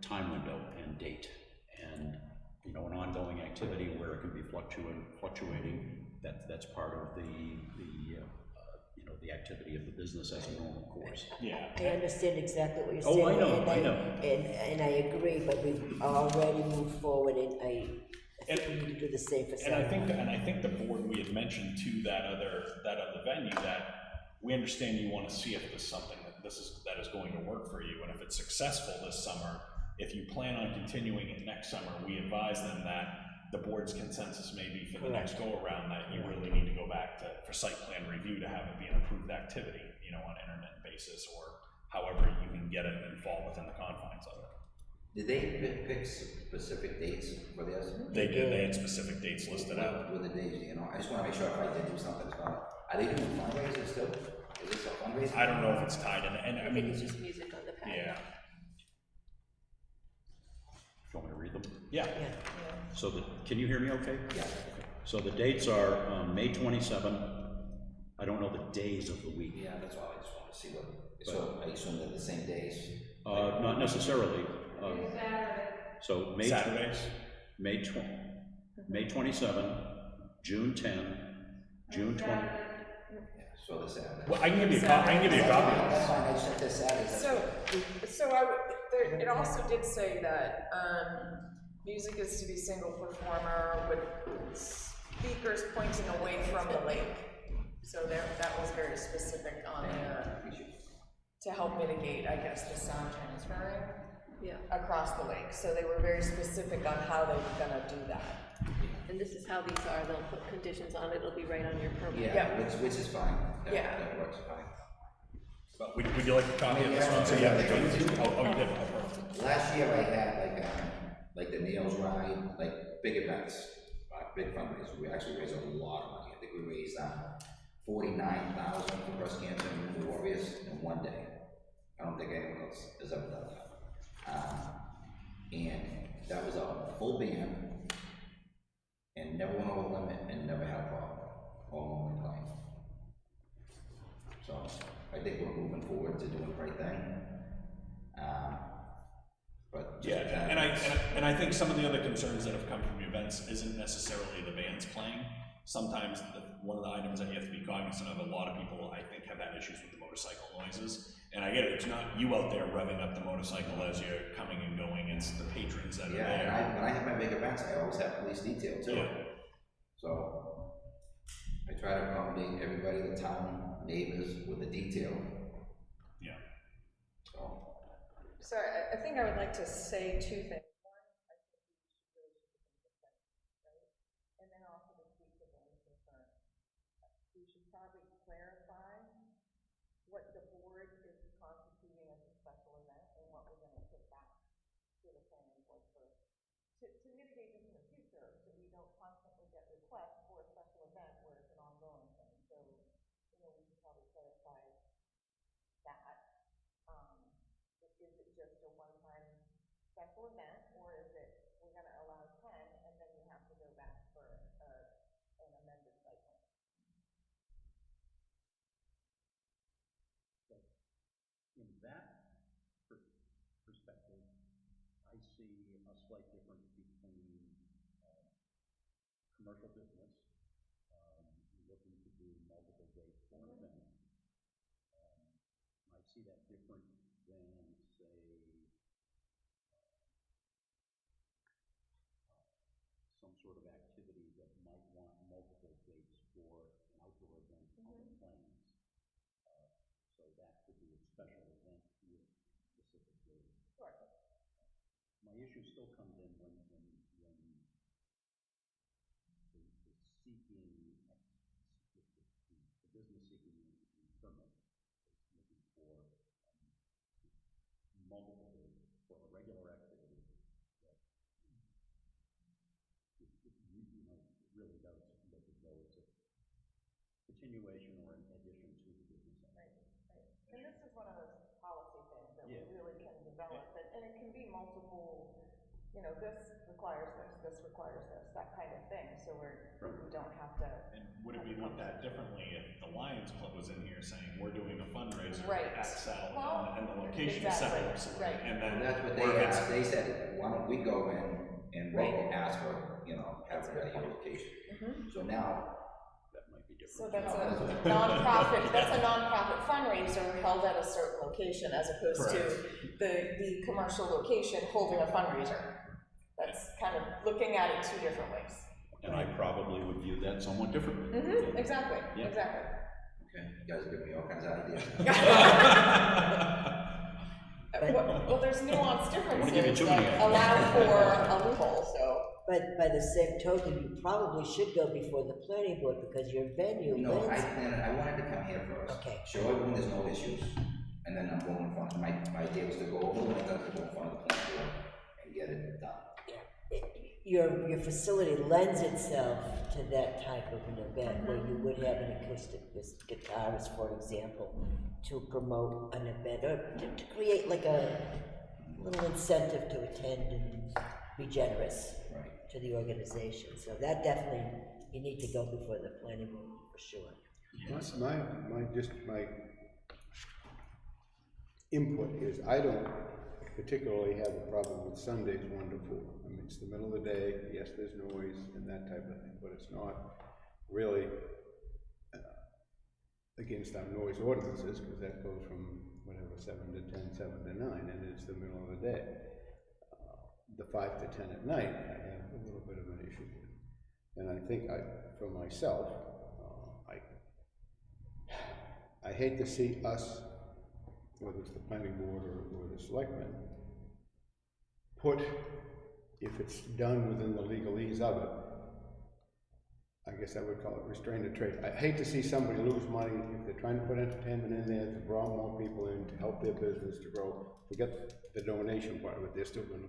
time window and date. And, you know, an ongoing activity where it can be fluctuating, that's part of the activity of the business as a normal course. Yeah. I understand exactly what you're Oh, saying. I know. And I agree, but we've already moved forward, and I think we need to do the same for And Saturday. I think the board, we had mentioned to that other venue that we understand you want to see if there's something that is going to work for you, and if it's successful this summer, If you plan on continuing it next summer, we advise them that the board's consensus may be for the next go-around that you really need to go back to, for site plan review to have it be an approved activity, you know, on an intermittent basis, or however you can get it and fall within the confines of it. Did they pick specific dates for this? They did, they had specific dates listed out. What were the days, you know? I just wanna make sure if I did do something, it's not, are they doing fundraisers still? Is this a fundraiser? I don't know if it's tied in, and I I think mean, it's just music on the patio. yeah, Do you want me to read them? yeah. So can you hear me okay? Yeah. So the dates are, May 27. I don't know the days of the week. Yeah, that's why I just wanna see what, so I assume they're the same days? Not necessarily. Saturday. So Saturdays? May 27, June 10, June 20. Yeah, so the Saturday. Well, I can give you a copy, of That's it. fine, I just said this Saturday. So it also did say that, music is to be single performer with speakers pointing away from the lake. So that was very specific on there, to help mitigate, I guess, the sound transferring across the lake. So they were very specific on how they were gonna do that. And this is how these are, they'll put conditions on it, it'll be right on your permit. Yeah, which is fine. That works fine. But would you like a copy of this one? So you have the you did. Oh, perfect. Last year I had like the Nails Ride, like big events, big fundraisers. We actually raised a lot of money. I think we raised $49,000 for breast cancer and the Warriors in one day. I don't think anyone else has ever done that. And that was a full band, and never went over limit, and never had a problem. All on playing. So I think we're moving forward to doing the right thing. But Yeah, and I think some of the other concerns that have come from events isn't necessarily the bands playing. Sometimes one of the items that you have to be cognizant of, a lot of people, I think, have had issues with the motorcycle noises. And I get it, it's not you out there revving up the motorcycle as you're coming and going, it's the patrons that are there. And when I have my big events, I always have police detail too. Yeah. So I try to accommodate everybody in the town, neighbors with the detail. Yeah. So I think I would like to say two things. One, I think we should really should be consistent, right? And then also to speak to the concern. We should probably clarify what the board is constituting as a special event and what we're gonna put back to the planning board first. To mitigate this in the future, so we don't constantly get requests for a special event where it's an ongoing thing. So, you know, we should probably clarify that. Is it just a one-time special event, or is it, we're gonna allow 10, and then you have to go back for an amended site plan? In that perspective, I see a slight difference between commercial business looking to do multiple dates for an event. I see that different than, say, some sort of activity that might want multiple dates for an outdoor event on the plains. So that could be a special event with specific dates. Sure. My issue still comes in when the business seeking the permit is looking for multiple dates for a regular activity that really does look as though it's a continuation or an addition to the business activity. Right. And this is one of those policy things that we really can develop, and it can be multiple, you know, this requires this requires this, that kind of thing, so we don't have to. And would it be looked at differently if the Lions Club was in here saying, we're doing a fundraiser at Sal, and the location is separate, and then. And that's what they asked. They said, why don't we go in and we'll ask for, you know, have it at your location. So now. That might be different. So that's a nonprofit, fundraiser held at a certain location as opposed to the commercial location holding a fundraiser. That's kind of looking at it two different ways. And I probably would view that somewhat differently. Exactly, exactly. Okay, you guys give me all kinds of ideas. Well, there's nuanced give you differences too many that ideas. allow for a loophole, so. But by the same token, you probably should go before the planning board because your venue No, lends. I wanted to come here first. Okay. Show everyone there's no issues, and then I'm going in front of, my idea was to go over the window, to go in front of the planning board and get it done. Your facility lends itself to that type of an event where you would have an acoustic guitarist, for example, to promote an event or to create like a little incentive to attend and be generous to the organization. So that definitely, you need to go before the planning board for sure. My input is I don't particularly have a problem with Sundays 1 to 4. I mean, it's the middle of the day, yes, there's noise and that type of thing, but it's not really against our noise ordinances, because that goes from whatever, 7 to 10, 7 to 9, and it's the middle of the day. The 5 to 10 at night, I have a little bit of an issue with. And I think for myself, I hate to see us, whether it's the planning board or the selectmen, put, if it's done within the legalese of it, I guess I would call it restrained trade. I hate to see somebody lose money if they're trying to put entertainment in there to draw more people in, to help their business to grow. Forget the donation part of it, they're still gonna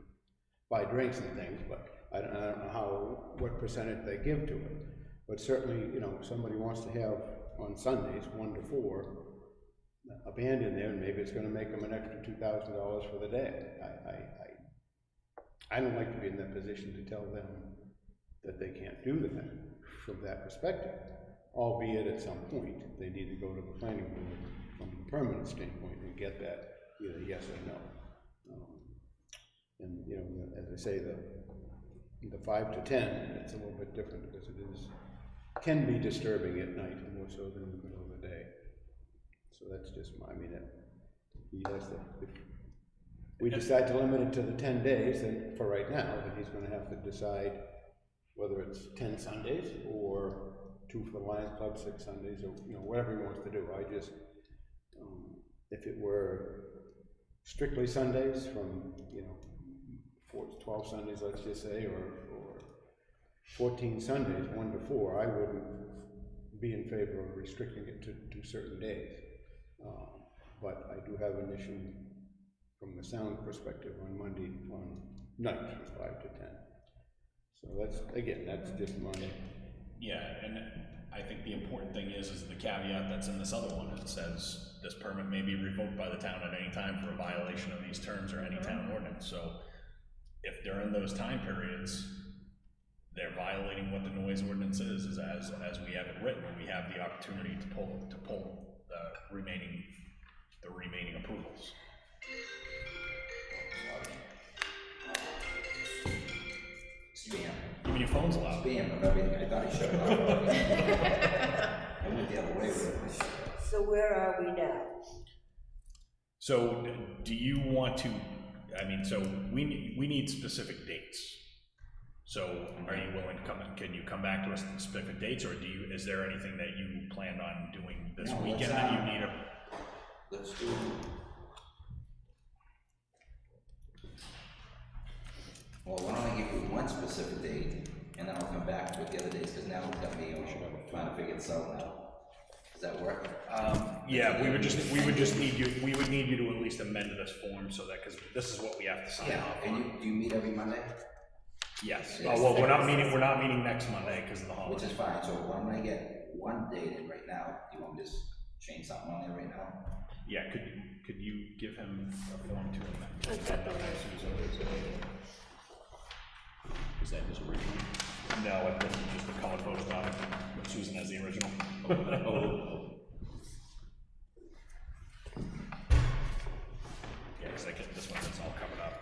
buy drinks and things, but I don't know what percentage they give to it. But certainly, you know, if somebody wants to have on Sundays, 1 to 4, a band in there, and maybe it's gonna make them an extra $2,000 for the day. I don't like to be in that position to tell them that they can't do that from that perspective, albeit at some point, they need to go to the planning board from the permanent standpoint and get that either yes or no. And, you know, as I say, the 5 to 10, it's a little bit different because can be disturbing at night more so than in the middle of the day. So that's just my, if we decide to limit it to the 10 days, then for right now, then he's gonna have to decide whether it's 10 Sundays or 2 for the Lions Club, 6 Sundays, or, you know, whatever he wants to do. I just, if it were strictly Sundays from, you know, 12 Sundays, let's just say, or 14 Sundays, 1 to 4, I wouldn't be in favor of restricting it to certain days. But I do have an issue from the sound perspective on Monday, on nights from 5 to 10. So that's just my. Yeah, and I think the important thing is the caveat that's in this other one. It says this permit may be revoked by the town at any time for a violation of these terms or any town ordinance. So if during those time periods they're violating what the noise ordinance is as we have it written, we have the opportunity to pull the remaining approvals. Spam. Even your phone's loud. Spam of everything, I thought he shut it off. I went the other way with it. So where are we now? So do you want to, so we need specific dates. So are you willing to can you come back to us with specific dates, or is there anything that you planned on doing this weekend that you need Let's do Well, why don't I give you one specific date, and then I'll come back with the other dates, because now we've got me trying to figure this out now. Does that work? Yeah, we would need you to at least amend this form so that, because this is what we have to sign off on. And do you meet every Monday? Yes. Oh, well, we're not meeting next Monday because of the holiday. Which is fine, so why don't I get one date in right now? Do you want me to just change something on there right now? Yeah, could you give him a form to amend? Is that his original? No, this is just a colored photocopy, but Susan has the original. Yeah, because this one is all covered up.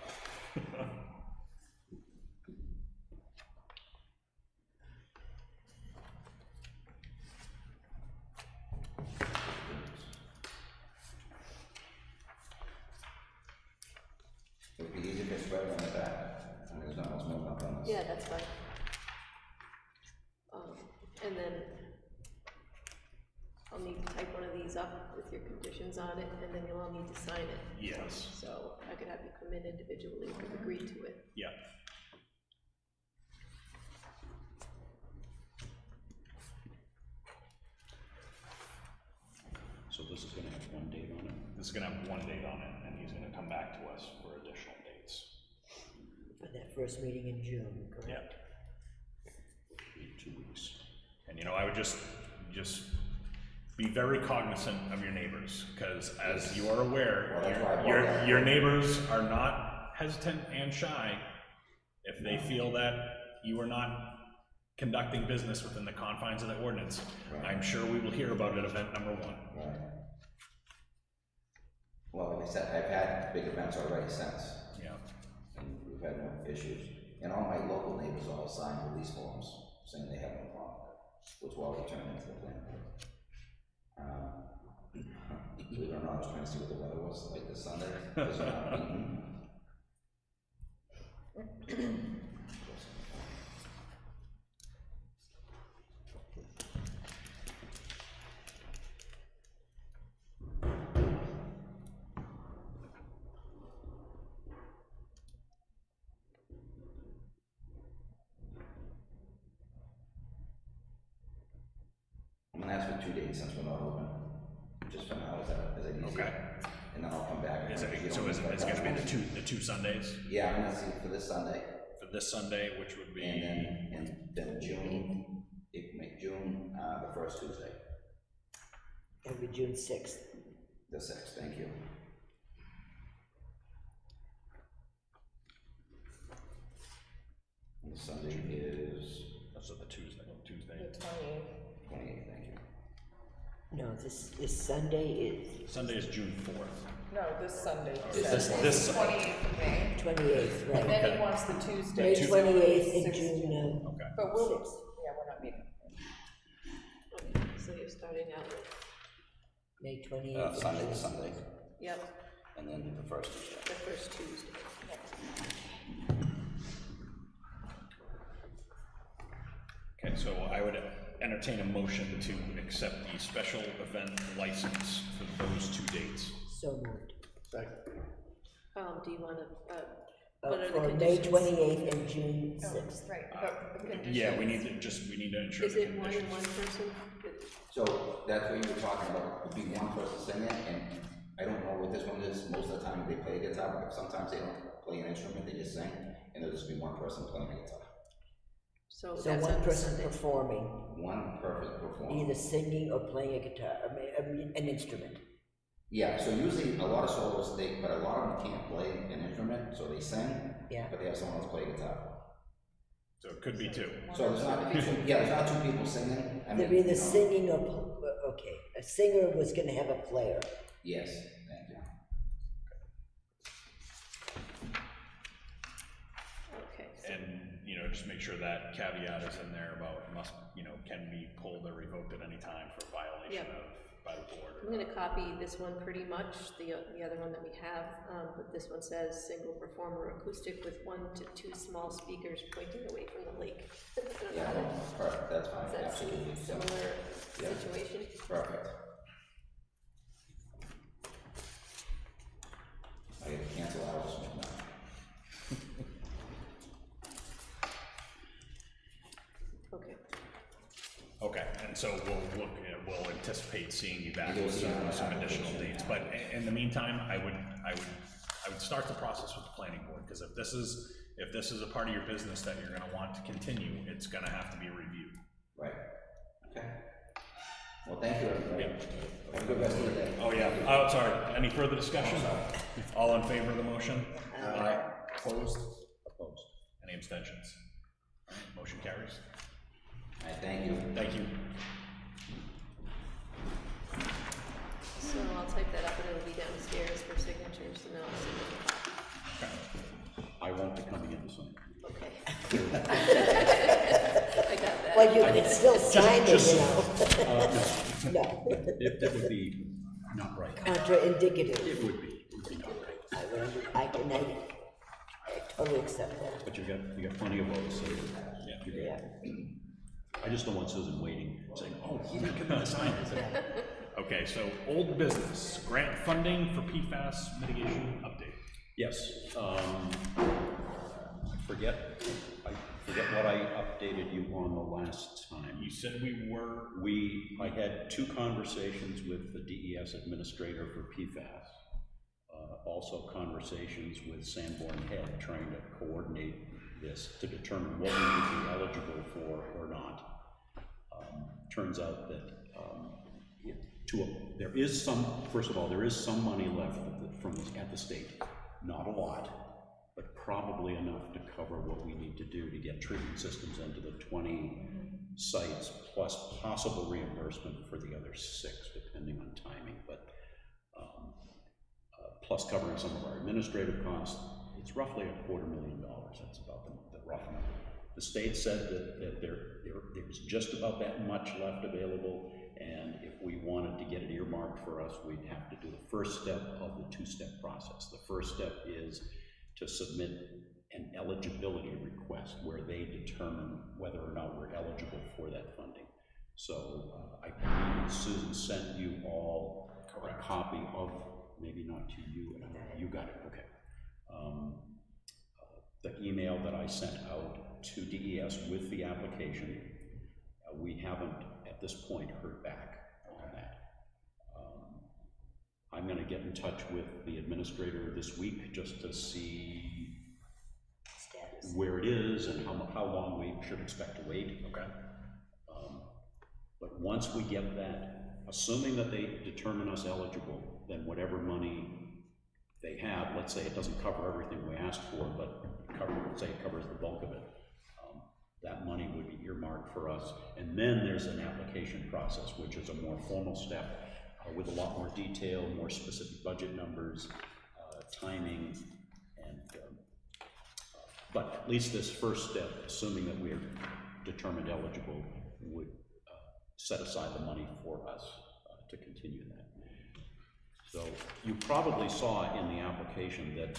It would be easier if it's right on the back. There's not much more up on this. Yeah, that's fine. And then I'll need to type one of these up with your conditions on it, and then you'll all need to sign it. Yes. So I could have you come in individually if you agree to it. Yeah. So this is gonna have one date on it? This is gonna have one date on it, and he's gonna come back to us for additional dates. For that first meeting in June, correct? Yeah. In 2 weeks. And you know, I would just be very cognizant of your neighbors, because as you are aware, your neighbors are not hesitant and shy if they feel that you are not conducting business within the confines of the ordinance. I'm sure we will hear about it at event number 1. Right. Well, like I said, I've had big events already since. Yeah. And we've had no issues. And all my local neighbors all signed release forms saying they have no problem, which will be turned into the plan board. Believe it or not, I was trying to see what the weather was like this Sunday, because I'm not eating. I'm gonna ask for 2 days since we're not open, just for now, is that easy? Okay. And then I'll come back. Is it's gonna be the two Sundays? Yeah, I'm gonna see for this Sunday. For this Sunday, which would be? And then June, June, the first Tuesday, It'll be June 6th. the 6th, thank you. And Sunday is That's the Tuesday. The 28th. 28th, thank you. No, this Sunday is Sunday is June 4th. No, this Sunday. This 28th of May. 28th, right? And then Okay. he wants the Tuesday. May 28th and 6th. June Okay. But we're 6th. not meeting. Okay, so you're starting out with, May 28th. Sunday to Sunday, yep, and then the first Tuesday. the first Tuesday. Okay, so I would entertain a motion to accept the special event license for those 2 dates. So moved. Do you wanna, what are the For May conditions? 28th and June 6th. Right, but the conditions. Yeah, we need to ensure Is the it more than conditions. one person? So that's what you were talking about, would be one person singing, and I don't know what this one is, most of the time they play a guitar, but sometimes they don't play an instrument, they just sing, and there'll just be one person playing a guitar. So So that's one on person Sunday. performing, One perfect performer. either singing or playing a guitar, an instrument. Yeah, so usually a lot of solos, but a lot of them can't play an instrument, so they sing, Yeah. but they have someone else play guitar. So it could be 2. So there's not, there's not 2 people singing, I mean, They're either you know. singing or, okay, a singer was gonna have a player. Yes, thank you. Okay, And, you know, just make sure that caveat is in there about can be pulled or revoked at any time for violation Yep. by the board. I'm gonna copy this one pretty much, the other one that we have, but this one says single performer acoustic with 1 to 2 small speakers pointing away from the lake. Yeah, that's perfect, that's fine, Does that seem absolutely. similar Yeah. situation? Perfect. I gotta cancel out this one now. Okay. Okay, and so we'll anticipate seeing you back You'll with see it on the some additional application. dates, but in the meantime, I would start the process with the planning board, because if this is a part of your business that you're gonna want to continue, it's gonna have to be reviewed. Right, okay. Well, thank you, everybody. Have a good rest of the day. Oh, yeah, oh, sorry, any further discussion? All in favor of the motion? Aye. Opposed? Opposed. Any abstentions? Motion carries. All right, thank you. Thank you. So I'll type that up and it'll be downstairs for signatures and I'll sign I won't be coming in to sign. it. Okay. I got that. Well, you can still sign it, you know. No, That would be not right. contraindicative. It would be not right. I totally accept that. But you got plenty of votes, so you're good. Yeah. I just don't want Susan waiting, saying, oh, he didn't give me the sign. Okay, so old business, grant funding for PFAS mitigation update. Yes, I forget what I updated you on the last time. You said I had 2 conversations with the DES administrator for PFAS. Also conversations with Sanborn Head, trying to coordinate this to determine what we would be eligible for or not. Turns out that there is some, first of all, there is some money left at the state. Not a lot, but probably enough to cover what we need to do to get treatment systems into the 20 sites, plus possible reimbursement for the other 6, depending on timing. But plus covering some of our administrative costs, it's roughly $250,000. That's about the rough number. The state said that there was just about that much left available, and if we wanted to get it earmarked for us, we'd have to do the first step of the 2-step process. The first step is to submit an eligibility request where they determine whether or not we're eligible for that funding. So I believe Susan sent you all a copy of, maybe not to you, you got it, okay. The email that I sent out to DES with the application. We haven't, at this point, heard back on that. I'm going to get in touch with the administrator this week just to see status, where it is, and how long we should expect to wait. Okay. But once we get that, assuming that they determine us eligible, then whatever money they have, let's say it doesn't cover everything we asked for, but let's say it covers the bulk of it, that money would be earmarked for us. And then there's an application process, which is a more formal step with a lot more detail, more specific budget numbers, timing, and but at least this first step, assuming that we're determined eligible, would set aside the money for us to continue that. So you probably saw in the application that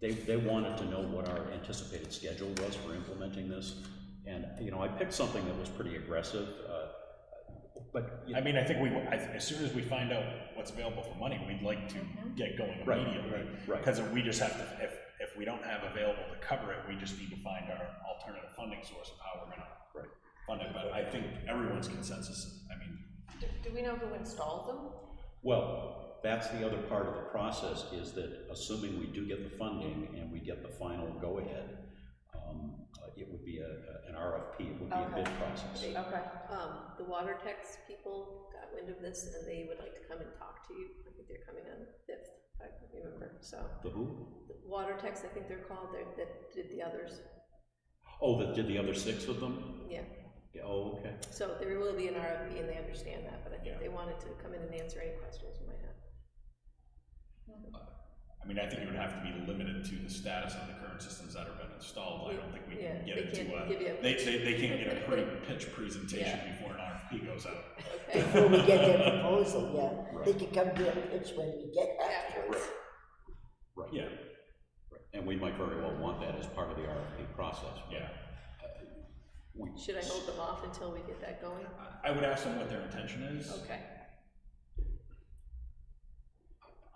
they wanted to know what our anticipated schedule was for implementing this, and I picked something that was pretty aggressive. But I mean, I think as soon as we find out what's available for money, we'd like to get going immediately. Right. Because we just have to, if we don't have available to cover it, we just need to find our alternative funding source of how we're going to fund it. But I think everyone's consensus. I mean, Do we know who installs them? Well, that's the other part of the process, is that assuming we do get the funding and we get the final go-ahead, it would be an RFP, it would be a bid process. Okay. The water techs people got wind of this, and they would like to come and talk to you. I think they're coming on the 5th, I remember, so. The who? The water techs, I think they're called, that did the others. Oh, that did the other 6 of them? Yeah. Oh, okay. So there will be an RFP, and they understand that, but I think they wanted to come in and answer any questions you might have. I mean, I think it would have to be limited to the status of the current systems that have been installed. I don't think we can get into they can't get a pre-pitch presentation before an RFP goes out. Okay. Before we get their proposal, they can come do a pitch when we get that. Right. Yeah. Right. And we might very well want that as part of the RFP process. Yeah. Should I hold them off until we get that going? I would ask them what their intention is. Okay.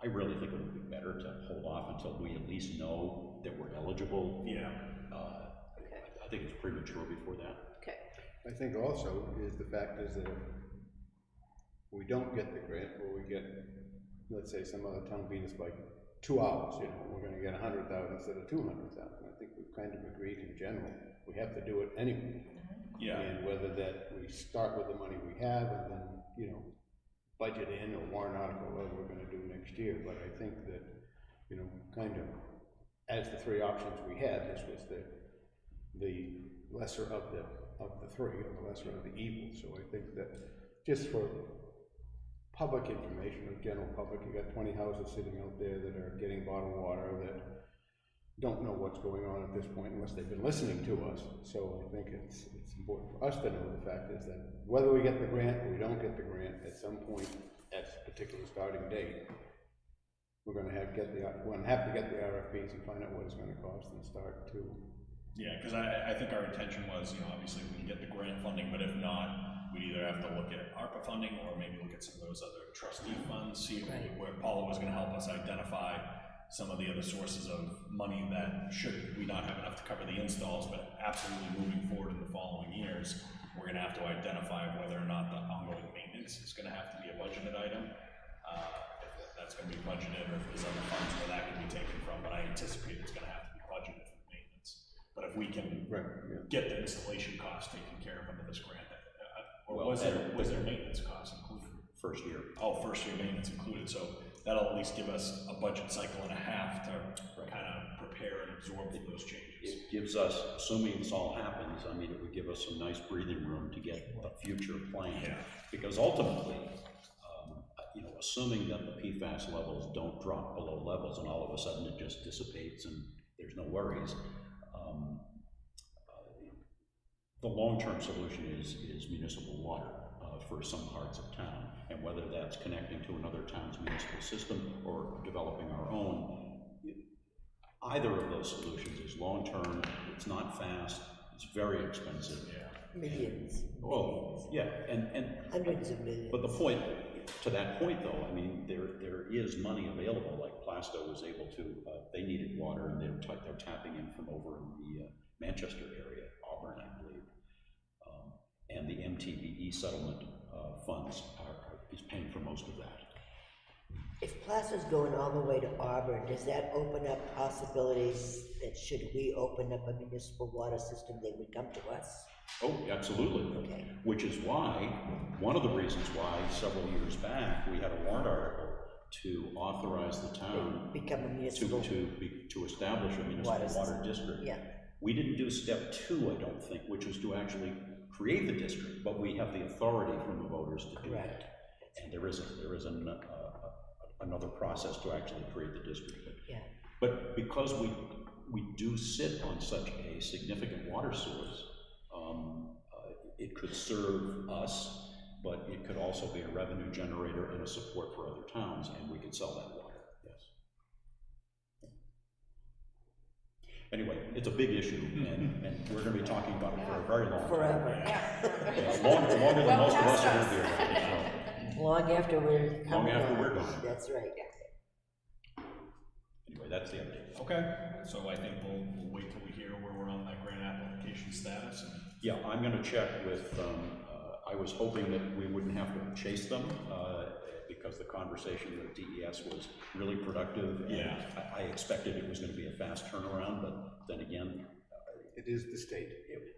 I really think it would be better to hold off until we at least know that we're eligible. Yeah. Okay. I think it's premature before that. Okay. I think also is the fact is that if we don't get the grant, or we get, let's say some other town beat us by 2 hours, we're gonna get 100,000 instead of 200,000. I think we've kind of agreed in general, we have to do it anyway. Yeah. And whether that we start with the money we have and then, budget in or warrant article, whatever we're gonna do next year. But I think that, kind of, as the 3 options we had, this was the lesser of the 3, or the lesser of the evil. So I think that just for public information, or general public, you got 20 houses sitting out there that are getting bottled water that don't know what's going on at this point unless they've been listening to us. So I think it's important for us to know. The fact is that whether we get the grant or we don't get the grant, at some point at a particular starting date, we're going to have to get the RFPs and find out what it's going to cost and start to Yeah, because I think our intention was, you know, obviously we can get the grant funding, but if not, we'd either have to look at ARPA funding or maybe look at some of those other trustee funds, see where Paula was gonna help us identify some of the other sources of money that should we not have enough to cover the installs, but absolutely moving forward in the following years, we're gonna have to identify whether or not the ongoing maintenance is gonna have to be a budgeted item. If that's gonna be budgeted, or if there's other funds where that can be taken from, but I anticipate it's gonna have to be budgeted for maintenance. But if we can get the installation costs taken care of under this grant, or was there maintenance costs included? First year. Oh, first year maintenance included, so that'll at least give us a budget cycle and a half to kind of prepare and absorb those changes. It gives us, assuming this all happens, I mean, it would give us some nice breathing room to get a future plan. Yeah. Because ultimately, you know, assuming that the PFAS levels don't drop below levels and all of a sudden it just dissipates and there's no worries, the long-term solution is municipal water for some parts of town, and whether that's connecting to another town's municipal system or developing our own, either of those solutions is long-term, it's not fast, it's very expensive. Yeah. Millions. Well, yeah, and Hundreds of millions. but the point, to that point though, I mean, there is money available, like Plasto was able to, they needed water and they're tapping in from over in the Manchester area, Auburn, I believe. And the MTBE settlement funds is paying for most of that. If Plaza's going all the way to Auburn, does that open up possibilities that should we open up a municipal water system, they would come to us? Oh, absolutely. Okay. Which is why, one of the reasons why several years back, we had a warrant article to authorize the town Become a municipal to establish a municipal water district. Yeah. We didn't do step 2, I don't think, which was to actually create the district, but we have the authority from the voters to do that. And there is another process to actually create the district. But because we do sit on such a significant water source, it could serve us, but it could also be a revenue generator and a support for other towns, and we could sell that water, yes. Anyway, it's a big issue, and we're gonna be talking about it for a very long time. Forever. Yeah, longer than most of us are here. Long after we're coming Long after on. we're gone. That's right. Anyway, that's the update. Okay, so I think we'll wait till we hear where we're on that grant application status. And yeah, I'm gonna check with, I was hoping that we wouldn't have to chase them, because the conversation with DES was really productive. And yeah. I expected it was gonna be a fast turnaround, but then again, it is the state.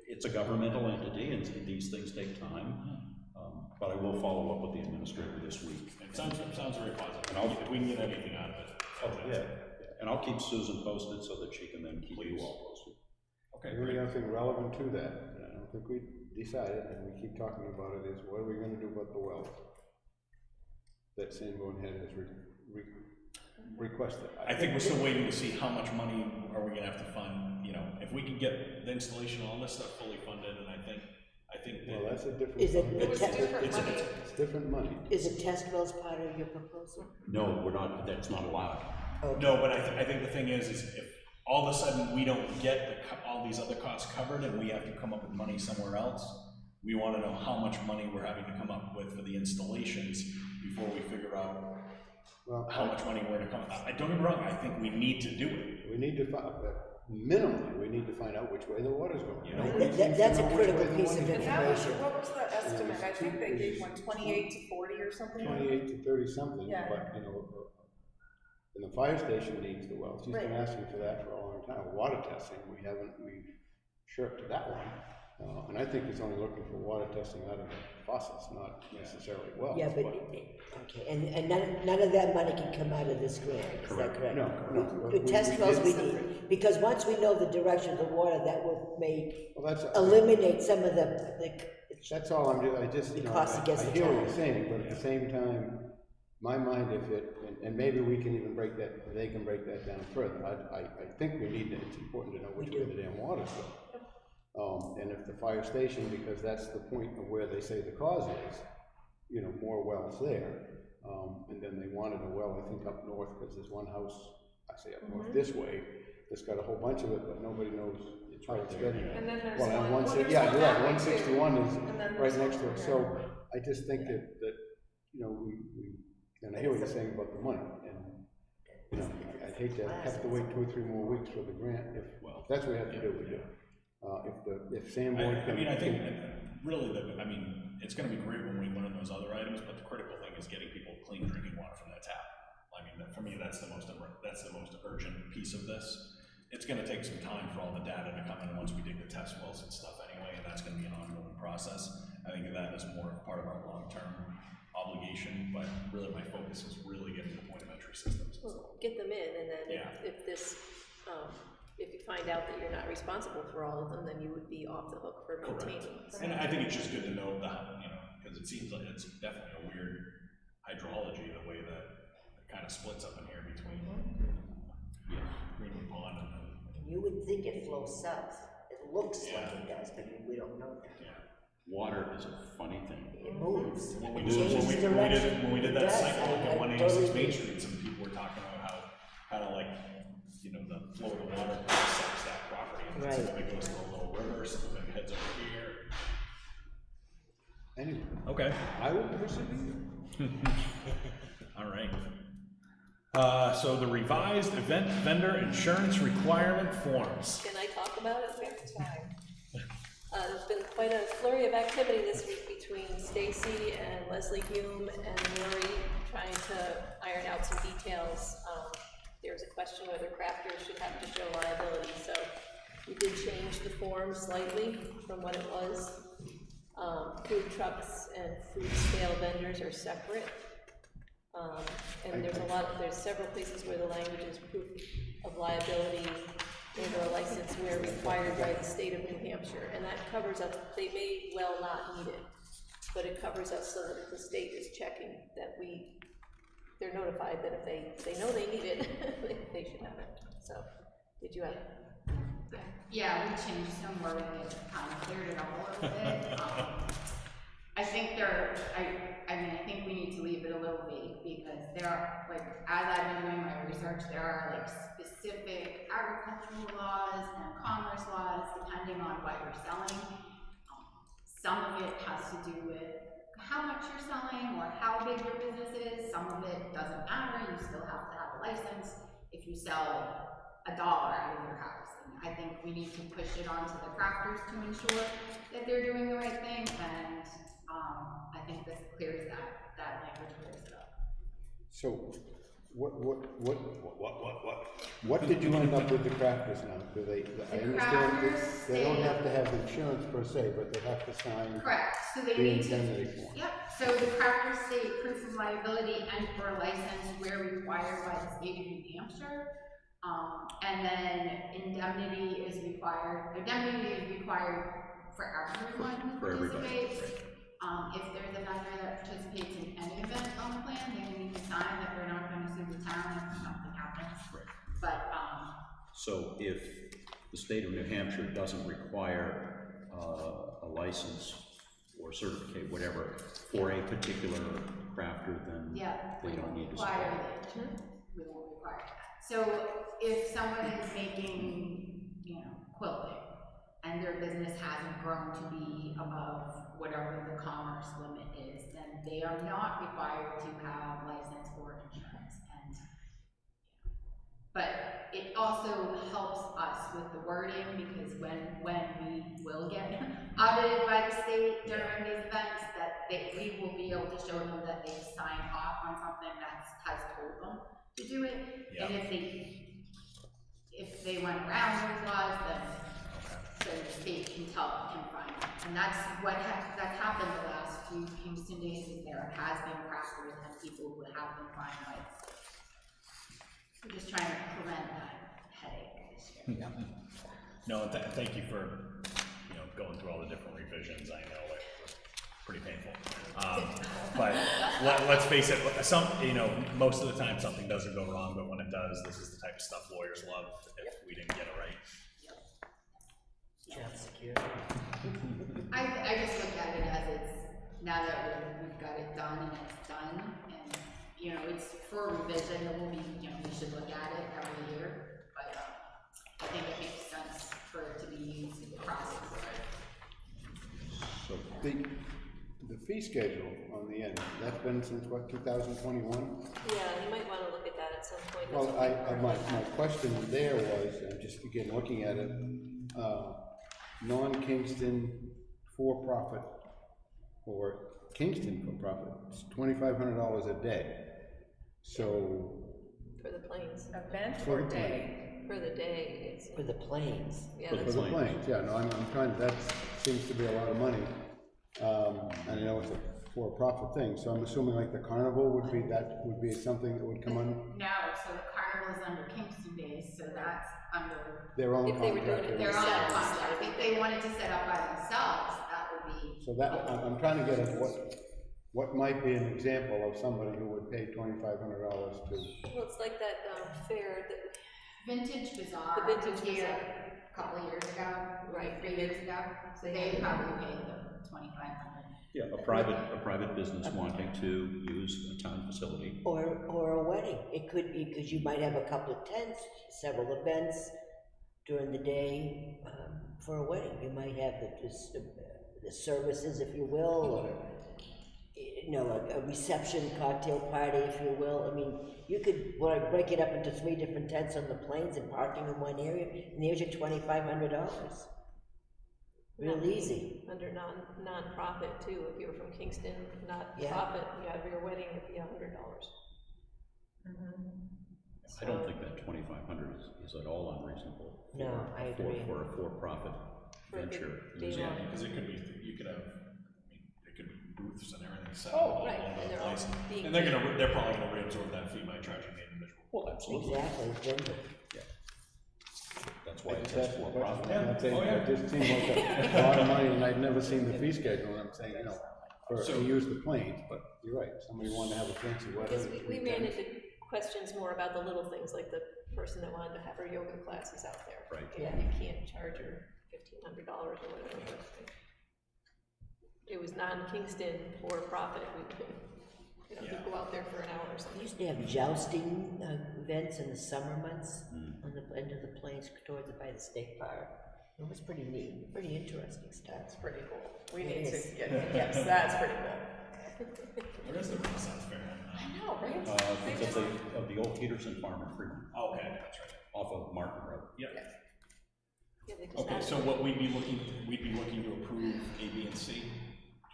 It's a governmental entity, and these things take time. But I will follow up with the administrator this week. It sounds very positive. And if we can get anything out of it. Oh, yeah. And I'll keep Susan posted so that she can then keep you all posted. Okay, The only other thing relevant to that, and I don't think we decided, and we keep talking about it, is what are we gonna do about the well that Sanborn Head has requested? I think we're still waiting to see how much money are we gonna have to fund, you know, if we can get the installation, all this stuff fully funded, and I think that. Well, that's a different. Is it, it's different money. Is it test wells part of your proposal? No, we're not, that's not allowed. Okay. No, but I think the thing is if all of a sudden we don't get all these other costs covered and we have to come up with money somewhere else, we wanna know how much money we're having to come up with for the installations before we figure out how much money we're gonna come up. Don't get me wrong, I think we need to do it. We need to find, minimally, we need to find out which way the water's going. You know, That's a critical piece of information. What was the estimate? I think they gave one 28 to 40 or something. 28 to 30 something, Yeah. but, you know, and the fire station needs the well. She's been asking for that for a long time. Water testing, we shirked that one. And I think he's only looking for water testing out of the faucets, not necessarily wells. Yeah, but, okay, and none of that money can come out of this grant, is that correct? No. The test wells we need, because once we know the direction of the water, that will Well, eliminate some of the that's all I'm doing. I just, you know, cost against I the hear what town. you're saying, but at the same time, my mind, and maybe we can even break that, they can break that down further. I think we need to, it's important to know which way the damn water's going. And if the fire station, because that's the point of where they say the cause is, you know, more wells there. And then they wanted a well, I think, up north, because there's one house, I say up north this way, that's got a whole bunch of it, but nobody knows how it's getting. And then there's Well, and one- well, there's yeah, one you're right, that way one too. sixty-one is And then right there's next to one it, here. so I just think that, you know, and I hear what you're saying about the money, and, you know, I'd hate to have to wait 2 or 3 more weeks for the grant, if that's what we have to do, we do. If Sanborn I can. mean, I think, really, I mean, it's gonna be great when we learn those other items, but the critical thing is getting people clean drinking water from that tap. I mean, for me, that's the most urgent piece of this. It's gonna take some time for all the data to come in once we dig the test wells and stuff anyway, and that's gonna be an ongoing process. I think that is more part of our long-term obligation, but really my focus is really getting the point of entry systems. Well, get them in, and then Yeah. if this, if you find out that you're not responsible for all of them, then you would be off the hook for Correct. maintaining. And I think it's just good to know that, you know, because it seems like it's definitely a weird hydrology, the way that it kind of splits up in here between Greenwood Pond and You would think it flows south. It looks like Yeah. it does, but we don't know that. Water is a funny thing. It moves. When we It did, changes direction. when we did It that does. cycle I at 186 totally Main agree. Street, some people were talking about how to like, you know, the flow of the water sucks that property, and some of it goes to a little river, some of it heads over here. Anyway, Okay. I will persevere. All right. So the revised event vendor insurance requirement forms. Can I talk about it? There's been quite a flurry of activity this week between Stacy and Leslie Hume and Lori trying to iron out some details. There's a question whether crafters should have to show liability, so we did change the form slightly from what it was. Food trucks and food scale vendors are separate. And there's several places where the language is proof of liability and/or license where required by the state of New Hampshire, and that covers us. They may well not need it, but it covers us so that if the state is checking, that they're notified that if they know they need it, they should have it. So, did you have? Yeah, we changed some wording, it kind of cleared it up a little bit. I think I think we need to leave it a little vague, because there are, like, as I've been doing my research, there are like specific agricultural laws and commerce laws depending on what you're selling. Some of it has to do with how much you're selling or how big your business is. Some of it doesn't matter, you still have to have a license if you sell $1 out of your house. And I think we need to push it onto the crafters to ensure that they're doing the right thing, and I think this clears that language clears it up. So, what did you end up with the crafters now? Do they, I understand crafters they don't say- have to have insurance per se, but they have to sign Correct, so they the need to, indemnity form. yep, so the crafters state proof of liability and or license where required by the state of New Hampshire. And then indemnity is required for everyone who For everybody, participates. If there's a vendor that participates in any event on the plan, they need to sign that they're not gonna sue the town if something happens. But, So if the state of New Hampshire doesn't require a license or certificate, whatever, for a particular crafter, then yeah, they we don't won't need to require supply. it. We won't require that. So if someone is making, quilting, and their business hasn't grown to be above whatever the commerce limit is, then they are not required to have license or insurance. But it also helps us with the wording, because when we will get audited by the state during these events, that we will be able to show them that they signed off on something that has told them to do it. Yeah. And if they went around those laws, then the state can find them. And that's that's happened the last few Kingston days, is there has been crafters and people who have been fined by the state. We're just trying to prevent that headache this year. No, thank you for, going through all the different revisions. I know it was pretty painful. But let's face it, most of the time something doesn't go wrong, but when it does, this is the type of stuff lawyers love if we didn't get it right. Job security. I just look at it as now that we've got it done and it's done, and, it's for revision, it will be, we should look at it every year, but, I think it makes sense for it to be fees across the board. So the fee schedule on the end, that's been since what, 2021? Yeah, you might wanna look at that at some point. Well, my question there was, just again, looking at it, non-Kingston for-profit, or Kingston for-profit, it's $2,500 a day. So. For the planes, Event For or the day? for the day, it's, For the planes. yeah, For the that's, For the planes, yeah, no, I'm trying, that seems to be a lot of money. And I know it's a for-profit thing, so I'm assuming like the carnival would be something that would come on No, so the carnival is under Kingston Days, so that's under their own If they were doing contract. it their own themselves, contract. If they wanted to set up by themselves, that would be. So that, I'm trying to get at what might be an example of somebody who would pay $2,500 to. well, it's like that, fair that, Vintage Bazaar. The Vintage was here Bazaar. a couple of years ago, Right. 3 years ago, so they probably paid them $2,500. Yeah, a private business wanting to use a town facility. Or a wedding, it could be, because you might have a couple of tents, several events during the day, for a wedding. You might have the services, if you will, or, you know, a reception cocktail party, if you will. I mean, you could break it up into 3 different tents on the planes and parking in one area, and there's your $2,500. Real easy. under non-profit too, if you were from Kingston, not Yeah. profit, you have your wedding, it'd be $100. I don't think that 2,500 is at all unreasonable. No, I agree. For a for-profit For a big venture. day Yeah, long. because it could be, you could have, I mean, it could be booths and everything set Oh, up all right, over and the they're all place. being- And they're probably gonna reabsorb that fee by charging the individual. Well, absolutely. Exactly, That's why I it just says asked the for-profit. question. I'm saying, Oh, yeah. it just seemed like a lot of money, and I'd never seen the fee schedule, and I'm saying, you know, to use the planes, but you're right, somebody wanted to have a fancy Because wedding. we ran into questions more about the little things, like the person that wanted to have her yoga classes out there. Right. And you can't charge her $1,500 or whatever. It was non-Kingston for profit, you know, you go out there for an hour or We something. used to have jousting events in the summer months on the end of the plains towards by the state park. It was pretty neat, pretty interesting stuff. That's pretty cool. We It need is. to get, yes, that's pretty cool. Where is the Renaissance Fair? I know, right? It's at the old Peterson Farm in Fremont, Oh, okay, that's right. off of Martin Road. Yeah. Yeah, they just Okay, added so them. what we'd be looking to approve A, B, and C,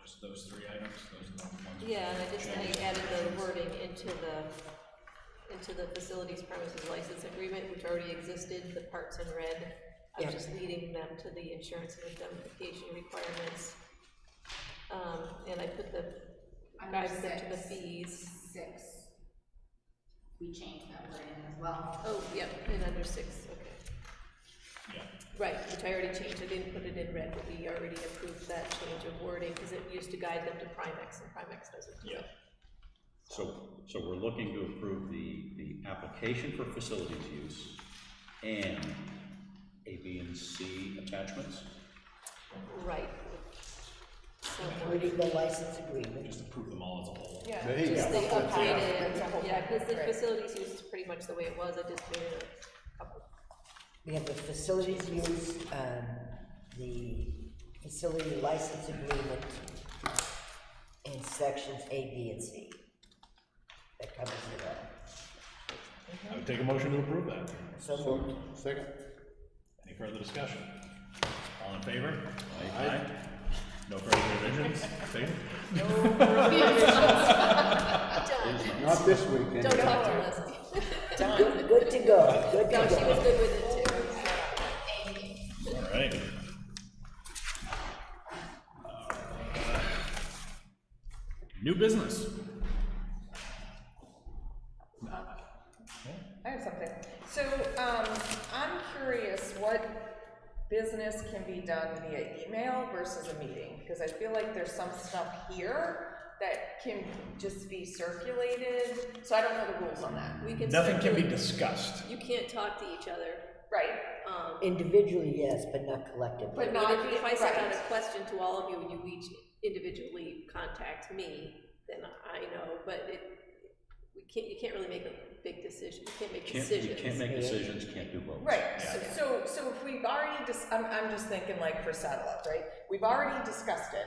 just those 3 items, those are the ones. Yeah, and I added the wording into the facilities premises license agreement, which already existed, the parts in red. I'm Yeah. just leading them to the insurance and indemnification requirements. And I put guides them to the fees. 6. We changed that wording as well. Oh, yep, and under 6, okay. Yeah. Right, which I already changed, I didn't put it in red, but we already approved that change of wording, because it used to guide them to Primex, and Primex doesn't do it. So we're looking to approve the application for facilities use and A, B, and C attachments. Right. So, Including the license agreement. Just approve them all as a whole. Yeah. There you just the go. updated, yeah, because the Great. facilities use is pretty much the way it was, I just made it a couple. We have the facilities use, the facility license agreement, and sections A, B, and C. That covers it all. I would take a motion to approve that. So So, second? Any further discussion? All in favor? Aye. No further revisions? Favor? Not this week, anyway. Don't talk to us. Good to go, good to No, she was go. good with it too. All right. New business. I have something. So, I'm curious what business can be done via email versus a meeting? Because I feel like there's some stuff here that can just be circulated, so I don't know the rules on that. We can Nothing can be circulate- discussed. You can't talk to each other. Right, Individually, yes, but not collectively. But I not mean, if I sent out right. a question to all of you and you each individually contact me, then I know, but you can't really make a big decision, you can't make decisions. You can't make decisions, can't do votes. right. Yeah. So if we've already I'm just thinking like for satellite, right? We've already discussed it,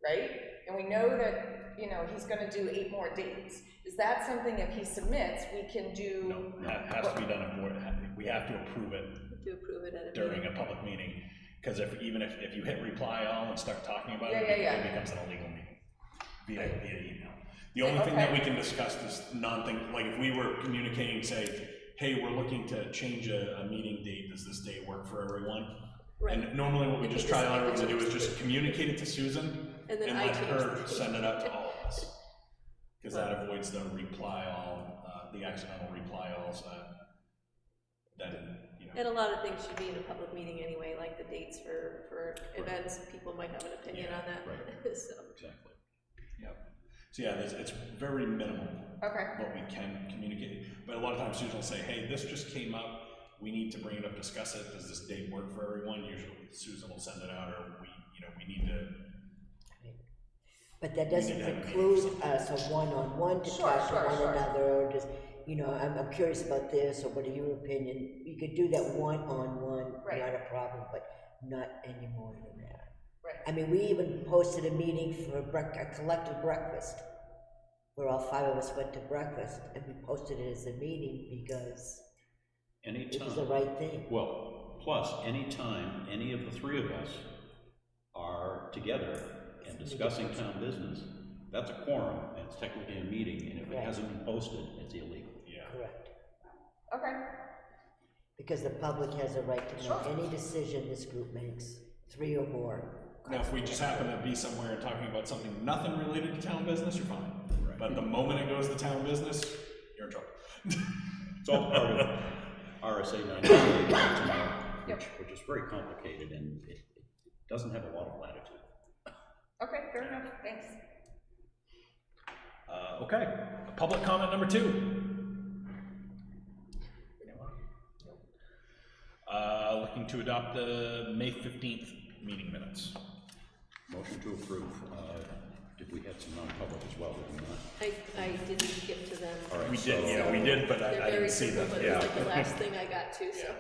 right? And we know that, you know, he's gonna do 8 more dates. Is that something if he submits, we can do? No, has to be done at board, we have to approve it To approve it at a during meeting. a public meeting, because if you hit reply all and start talking about Yeah, it, yeah, it yeah. becomes an illegal meeting via email. The only thing that we can discuss is non-thing, like if we were communicating, say, hey, we're looking to change a meeting date, does this day work for everyone? Right. And normally what we just try on everyone to do is just communicate it to Susan And then let I change her the send it out to all of us. Because that Right. avoids the reply all, the accidental reply alls, then, you know. And a lot of things should be in a public meeting anyway, like the dates for events, people might have an opinion Yeah, on that. right. So, Exactly. Yep. So yeah, it's very minimal. Okay. What we can communicate, but a lot of times Susan will say, hey, this just came up, we need to bring it up, discuss it, does this date work for everyone? Usually Susan will send it out, or we need to. But that doesn't preclude us a one-on-one to talk to one another, or just, you know, I'm curious about this, or what are your opinion? You could do that one-on-one, Right. not a problem, but not any more than that. Right. I mean, we even posted a meeting for a collective breakfast, where all 5 of us went to breakfast, and we posted it as a meeting because Anytime. it was the right thing. Well, plus, anytime any of the 3 of us are together and discussing town business, that's a quorum, and it's technically a meeting, and if it Right. hasn't been posted, it's illegal. Yeah. Correct. Okay. Because the public has a right to know any decision this group makes, 3 or more. Now, if we just happen to be somewhere and talking about something nothing related to town business, you're fine. Right. But the moment it goes to town business, you're in trouble. It's all part of RSA 98, which is very complicated, and it doesn't have a lot of latitude. Okay, fair enough, thanks. Okay, public comment number 2. Looking to adopt the May 15th meeting minutes. Motion to approve. Did we have some non-public as well, did we not? I didn't get to them. All right, We so- did, yeah, we did, but They're I very didn't see simple, them, but yeah. it was like the last thing I got to, so.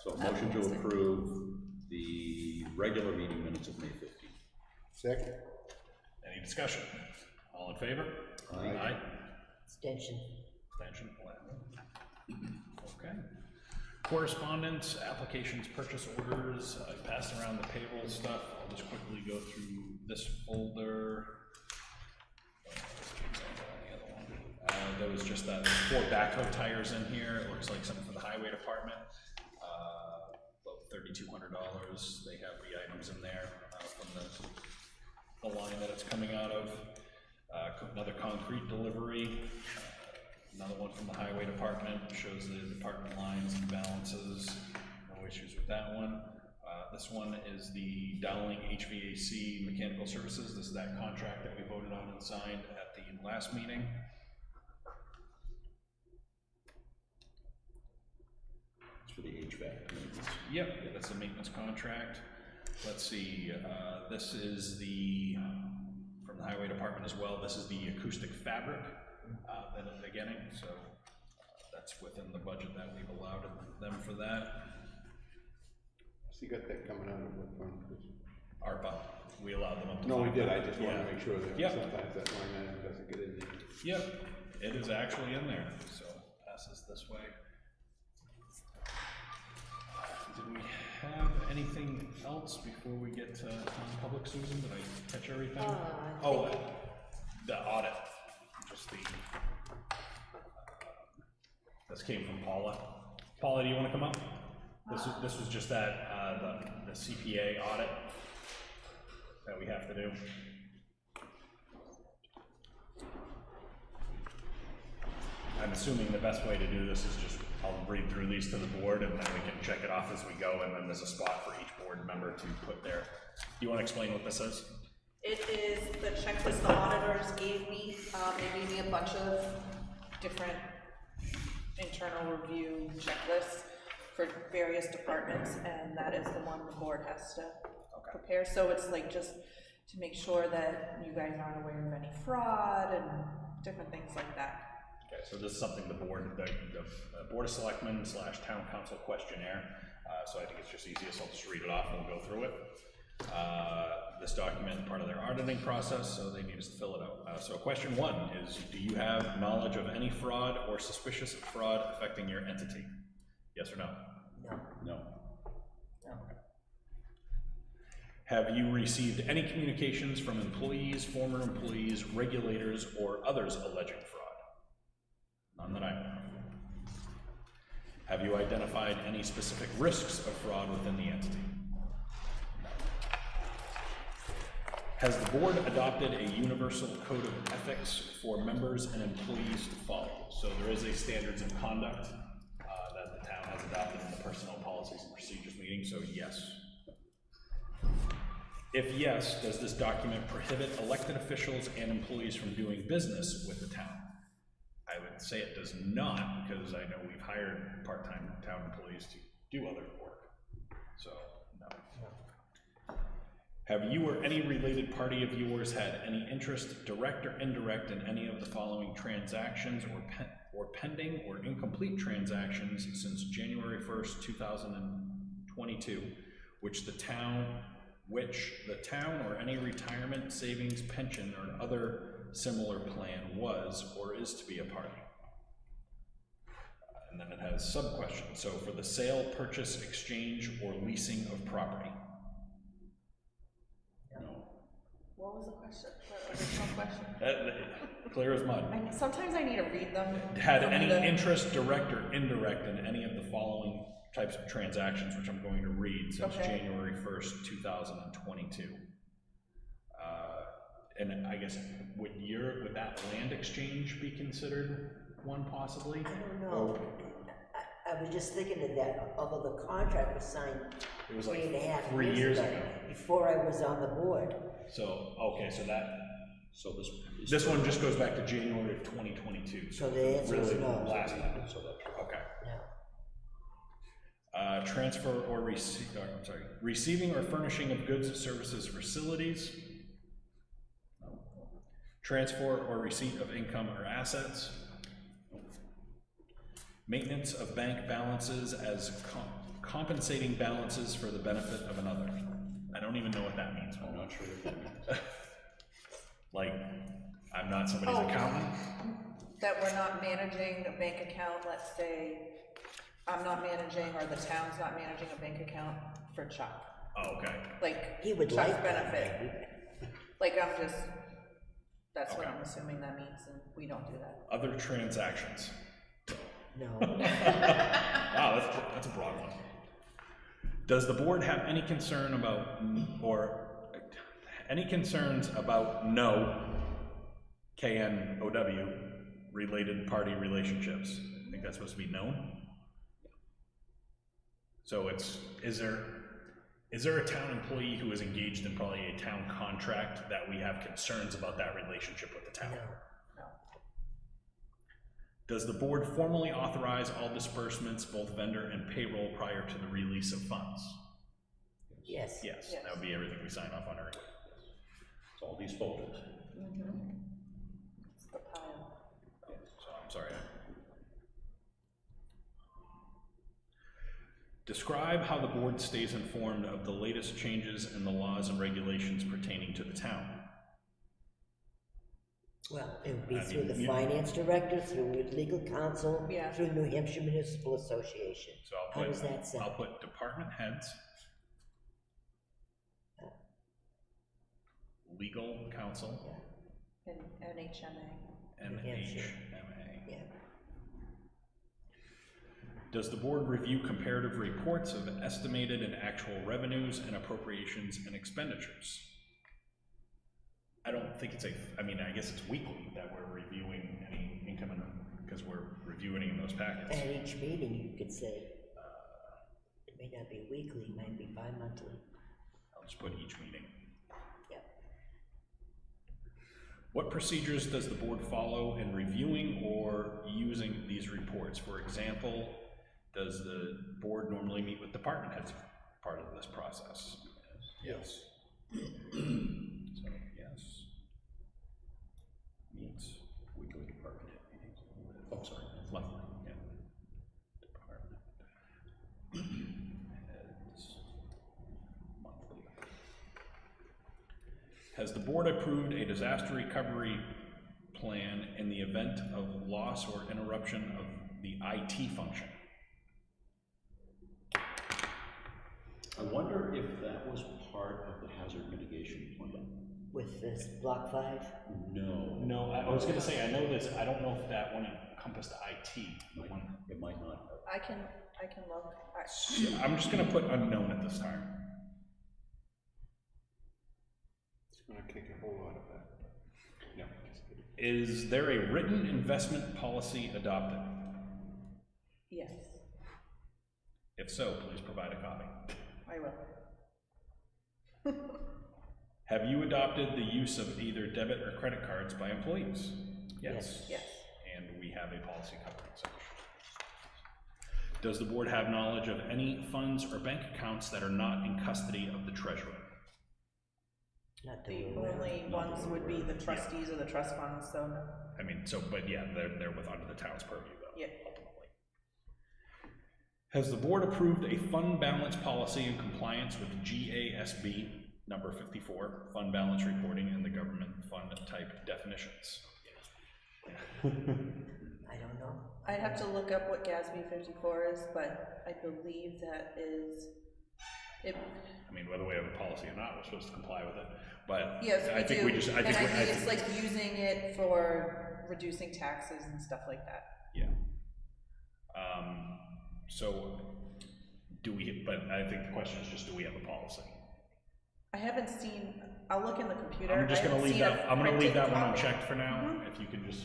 So motion to approve the regular meeting minutes of May 15th. Second? Any discussion? All in favor? Aye. Extension. Extension. Okay. Correspondence, applications, purchase orders. I passed around the payroll stuff. I'll just quickly go through this folder. There was just that 4 backhoe tires in here. It looks like something for the highway department. About $3,200. They have the items in there from the line that it's coming out of. Another concrete delivery. Another one from the highway department, shows the department lines and balances, no issues with that one. This one is the Dowling HVAC Mechanical Services. This is that contract that we voted on and signed at the last meeting. It's for the HVAC maintenance. Yep, that's the maintenance contract. Let's see, this is from the highway department as well, this is the acoustic fabric that they're getting, so that's within the budget that we've allowed them for that. So you got that coming out of what fund, Chris? ARPA, we allowed them up to. No, we did, I 5,000. just wanna Yeah. make sure that Yep. sometimes that line item doesn't get in there. Yep, it is actually in there, so pass this this way. Did we have anything else before we get to non-public, Susan? Did I catch everything? The audit, just this came from Paula. Paula, do you want to come up? This was just that, the CPA audit that we have to do. I'm assuming the best way to do this is just, I'll read through these to the board and then we can check it off as we go, and then there's a spot for each board member to put their, do you want to explain what this is? It is the checklist the auditors gave me. They gave me a bunch of different internal review checklists for various departments, and that is the one the board has to prepare. So it's like just to make sure that you guys aren't aware of any fraud and different things like that. Okay, so this is something the Board of Selectmen / Town Council questionnaire. So I think it's just easiest, I'll just read it off and we'll go through it. This document, part of their auditing process, so they need us to fill it out. So question 1 is, do you have knowledge of any fraud or suspicious fraud affecting your entity? Yes or no? No. No. Okay. Have you received any communications from employees, former employees, regulators, or others alleging fraud? None that I know of. Have you identified any specific risks of fraud within the entity? Has the board adopted a universal code of ethics for members and employees to follow? So there is a standards of conduct that the town has adopted in the personnel policies and procedures meeting, so yes. If yes, does this document prohibit elected officials and employees from doing business with the town? I would say it does not, because I know we've hired part-time town employees to do other work, so no. Have you or any related party of yours had any interest, direct or indirect, in any of the following transactions or pending or incomplete transactions since January 1st, 2022, which the town or any retirement, savings, pension, or other similar plan was or is to be a party? And then it has sub-questions. So for the sale, purchase, exchange, or leasing of property. What was the question? What original question? Clear as mud. Sometimes I need to read them. Had any interest, direct or indirect, in any of the following types of transactions, which I'm going to read, since January 1st, 2022. And I guess, would that land exchange be considered one possibly? I don't know. I was just thinking of that, although the contract was signed It was like 3 years ago. before I was on the board. So, okay, so this one just goes back to January of 2022. So the answer is really no. last time, so that's, okay. No. Transfer or receiving or furnishing of goods, services, facilities. No. Transfer or receipt of income or assets. Maintenance of bank balances as compensating balances for the benefit of another. I don't even know what that means. I'm not sure what that means. Like, I'm not somebody's accountant? That we're not managing a bank account, let's say, I'm not managing, or the town's not managing a bank account for Chuck. Oh, okay. Like, He would Chuck's like that, benefit. Like, that's what I'm assuming that means, and we don't do that. Other transactions. No. Wow, that's a broad one. Does the board have any concern about, or any concerns about KNOW related party relationships? I think that's supposed to be known. So is there a town employee who is engaged in probably a town contract that we have concerns about that relationship with the town? No. Does the board formally authorize all disbursements, both vendor and payroll, prior to the release of funds? Yes. Yes, that would be everything we sign off on every week. It's all these folders. It's the pile. So I'm sorry. Describe how the board stays informed of the latest changes in the laws and regulations pertaining to the town. Well, it would be through the finance director, through legal counsel, through New Hampshire Municipal Association. So How does that sound? I'll put department heads, legal counsel, And NHMA. NHMA. Yeah. Does the board review comparative reports of estimated and actual revenues and appropriations and expenditures? I don't think it's I guess it's weekly that we're reviewing any income, because we're reviewing in those packets. At each meeting, you could say, it may not be weekly, it might be bi-monthly. I'll just put each meeting. Yep. What procedures does the board follow in reviewing or using these reports? For example, does the board normally meet with department heads as part of this process? Yes. So, yes. Meets weekly department head meetings. Oh, sorry, monthly, yeah. Department Has the board approved a disaster recovery plan in the event of loss or interruption of the IT function? I wonder if that was part of the hazard mitigation plan. With this block 5? No. No, I was gonna say, I know this, I don't know if that one encompassed IT, the one. It might not. I can look. I'm just gonna put unknown at this time. It's gonna kick a whole lot of that. No. Is there a written investment policy adopted? Yes, If so, please provide a copy. I will. Have you adopted the use of either debit or credit cards by employees? Yes. Yes. And we have a policy covering such. Does the board have knowledge of any funds or bank accounts that are not in custody of the treasurer? Not The the only ones would be the trustees of the trust funds, so no. I mean, so, but yeah, they're under the town's purview though. Yeah. Ultimately. Has the board approved a fund balance policy in compliance with GASB number 54, fund balance reporting and the government fund type definitions? I don't know. I'd have to look up what GASB 54 is, but I believe that is, it, I mean, whether we have a policy or not, we're supposed to comply with it, but yes, I think we just, I think, it's like using it for reducing taxes and stuff like that. yeah. So, do we, but I think the question is just, do we have a policy? I haven't seen, I'll look in the computer. I'm just I gonna haven't leave seen that, a I'm gonna leave printed that one copy. unchecked for now, if you can just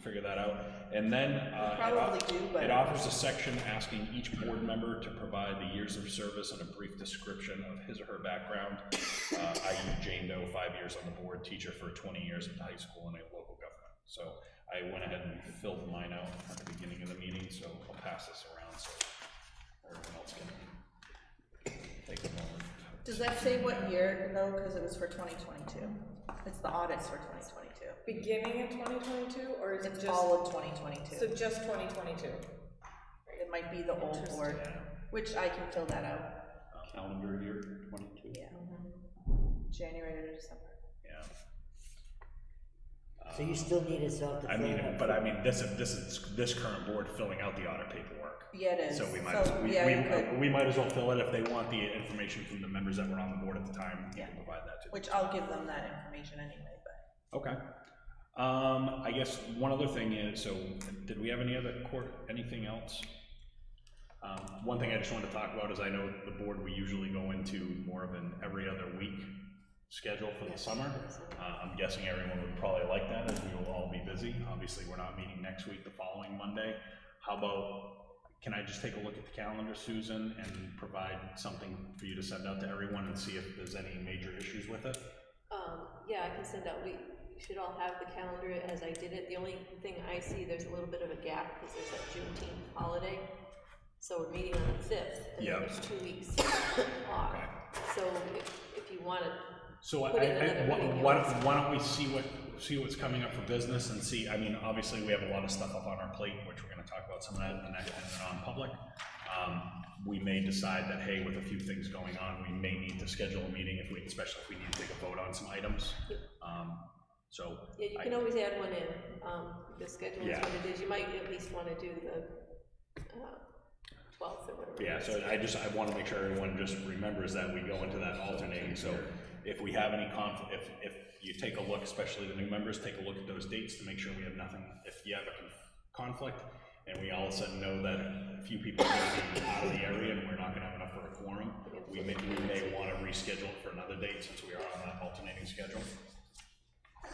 figure that out. And then, Probably do, but. it offers a section asking each board member to provide the years of service and a brief description of his or her background, i.e. Jane Doe, 5 years on the board, teacher for 20 years at the high school and a local government. So I went ahead and filled mine out at the beginning of the meeting, so I'll pass this around so everyone else can take a moment. Does that say what year though, because it was for 2022? It's the audits for 2022. Beginning of 2022, or is it It's just? all of 2022. So just 2022? It might be the old board, which I can fill that out. Calendar year 22. Yeah. January to December. Yeah. So you still need us all to I fill mean, it out? but I mean, this is this current board filling out the audit paperwork. Yeah, it is. So we might, yeah, you could. we might as well fill it if they want the information from the members that were on the board at the time. You Yeah. can provide that to them. Which I'll give them that information anyway, but. Okay. I guess one other thing is, so did we have any other anything else? One thing I just wanted to talk about is I know the board, we usually go into more of an every other week schedule for the summer. I'm guessing everyone would probably like that as we will all be busy. Obviously, we're not meeting next week, the following Monday. How about, can I just take a look at the calendar, Susan, and provide something for you to send out to everyone and see if there's any major issues with it? Yeah, I can send out, we should all have the calendar as I did it. The only thing I see, there's a little bit of a gap because there's that Juneteenth holiday. So we're meeting on the 5th, and then there's 2 weeks off. Okay. So if you want to. So Put it in another meeting, why don't we see what's coming up for business and see, I mean, obviously we have a lot of stuff up on our plate, which we're gonna talk about some of that in the next, in the non-public. We may decide that, hey, with a few things going on, we may need to schedule a meeting especially if we need to take a vote on some items. So. Yeah, you can always add one in, the schedule is Yeah. what it is. You might at least want to do the 12th or whatever. Yeah, so I want to make sure everyone just remembers that we go into that alternating, so if we have any conflict, if you take a look, especially the new members, take a look at those dates to make sure we have nothing, if you have a conflict, and we all of a sudden know that a few people are going to be out of the area and we're not going to have enough for a quorum, we may want to reschedule it for another date since we are on that alternating schedule.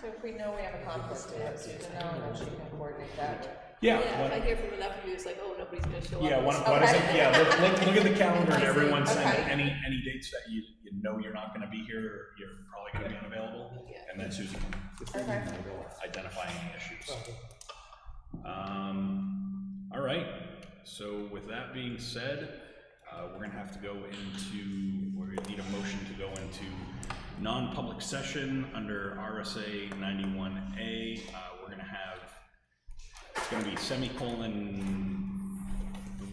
So if we know we have a conflict, we let Susan know, and then she can coordinate that. Yeah. If I hear from enough of you, it's like, oh, nobody's gonna show up. Yeah, why does it, yeah, look at the calendar and I see. everyone send Okay. any dates that you know you're not gonna be here, or you're probably gonna be unavailable, and then Susan can identify any issues. All right, so with that being said, we're gonna have to go into, we're gonna need a motion to go into non-public session under RSA 91A. We're gonna have, it's gonna be semicolon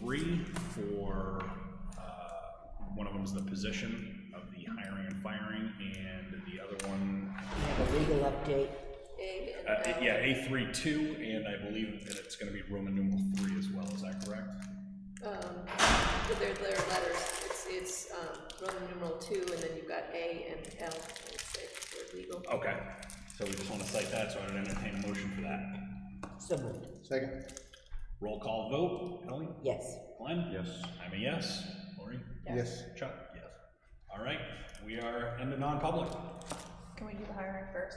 3 for, one of them is the position of the hiring and firing, and the other one, We have a legal update. A and L. yeah, A32, and I believe that it's gonna be Roman numeral 3 as well, is that correct? But they're letters, it's Roman numeral 2, and then you've got A and L, and it's for legal. Okay, so we just wanna cite that, so I'd entertain a motion for that. So moved. Second? Roll call vote, Ellie? Yes. Glenn? Yes. I'm a yes. Lori? Yes. Chuck? Yes. All right, we are in the non-public. Can we do the hiring first?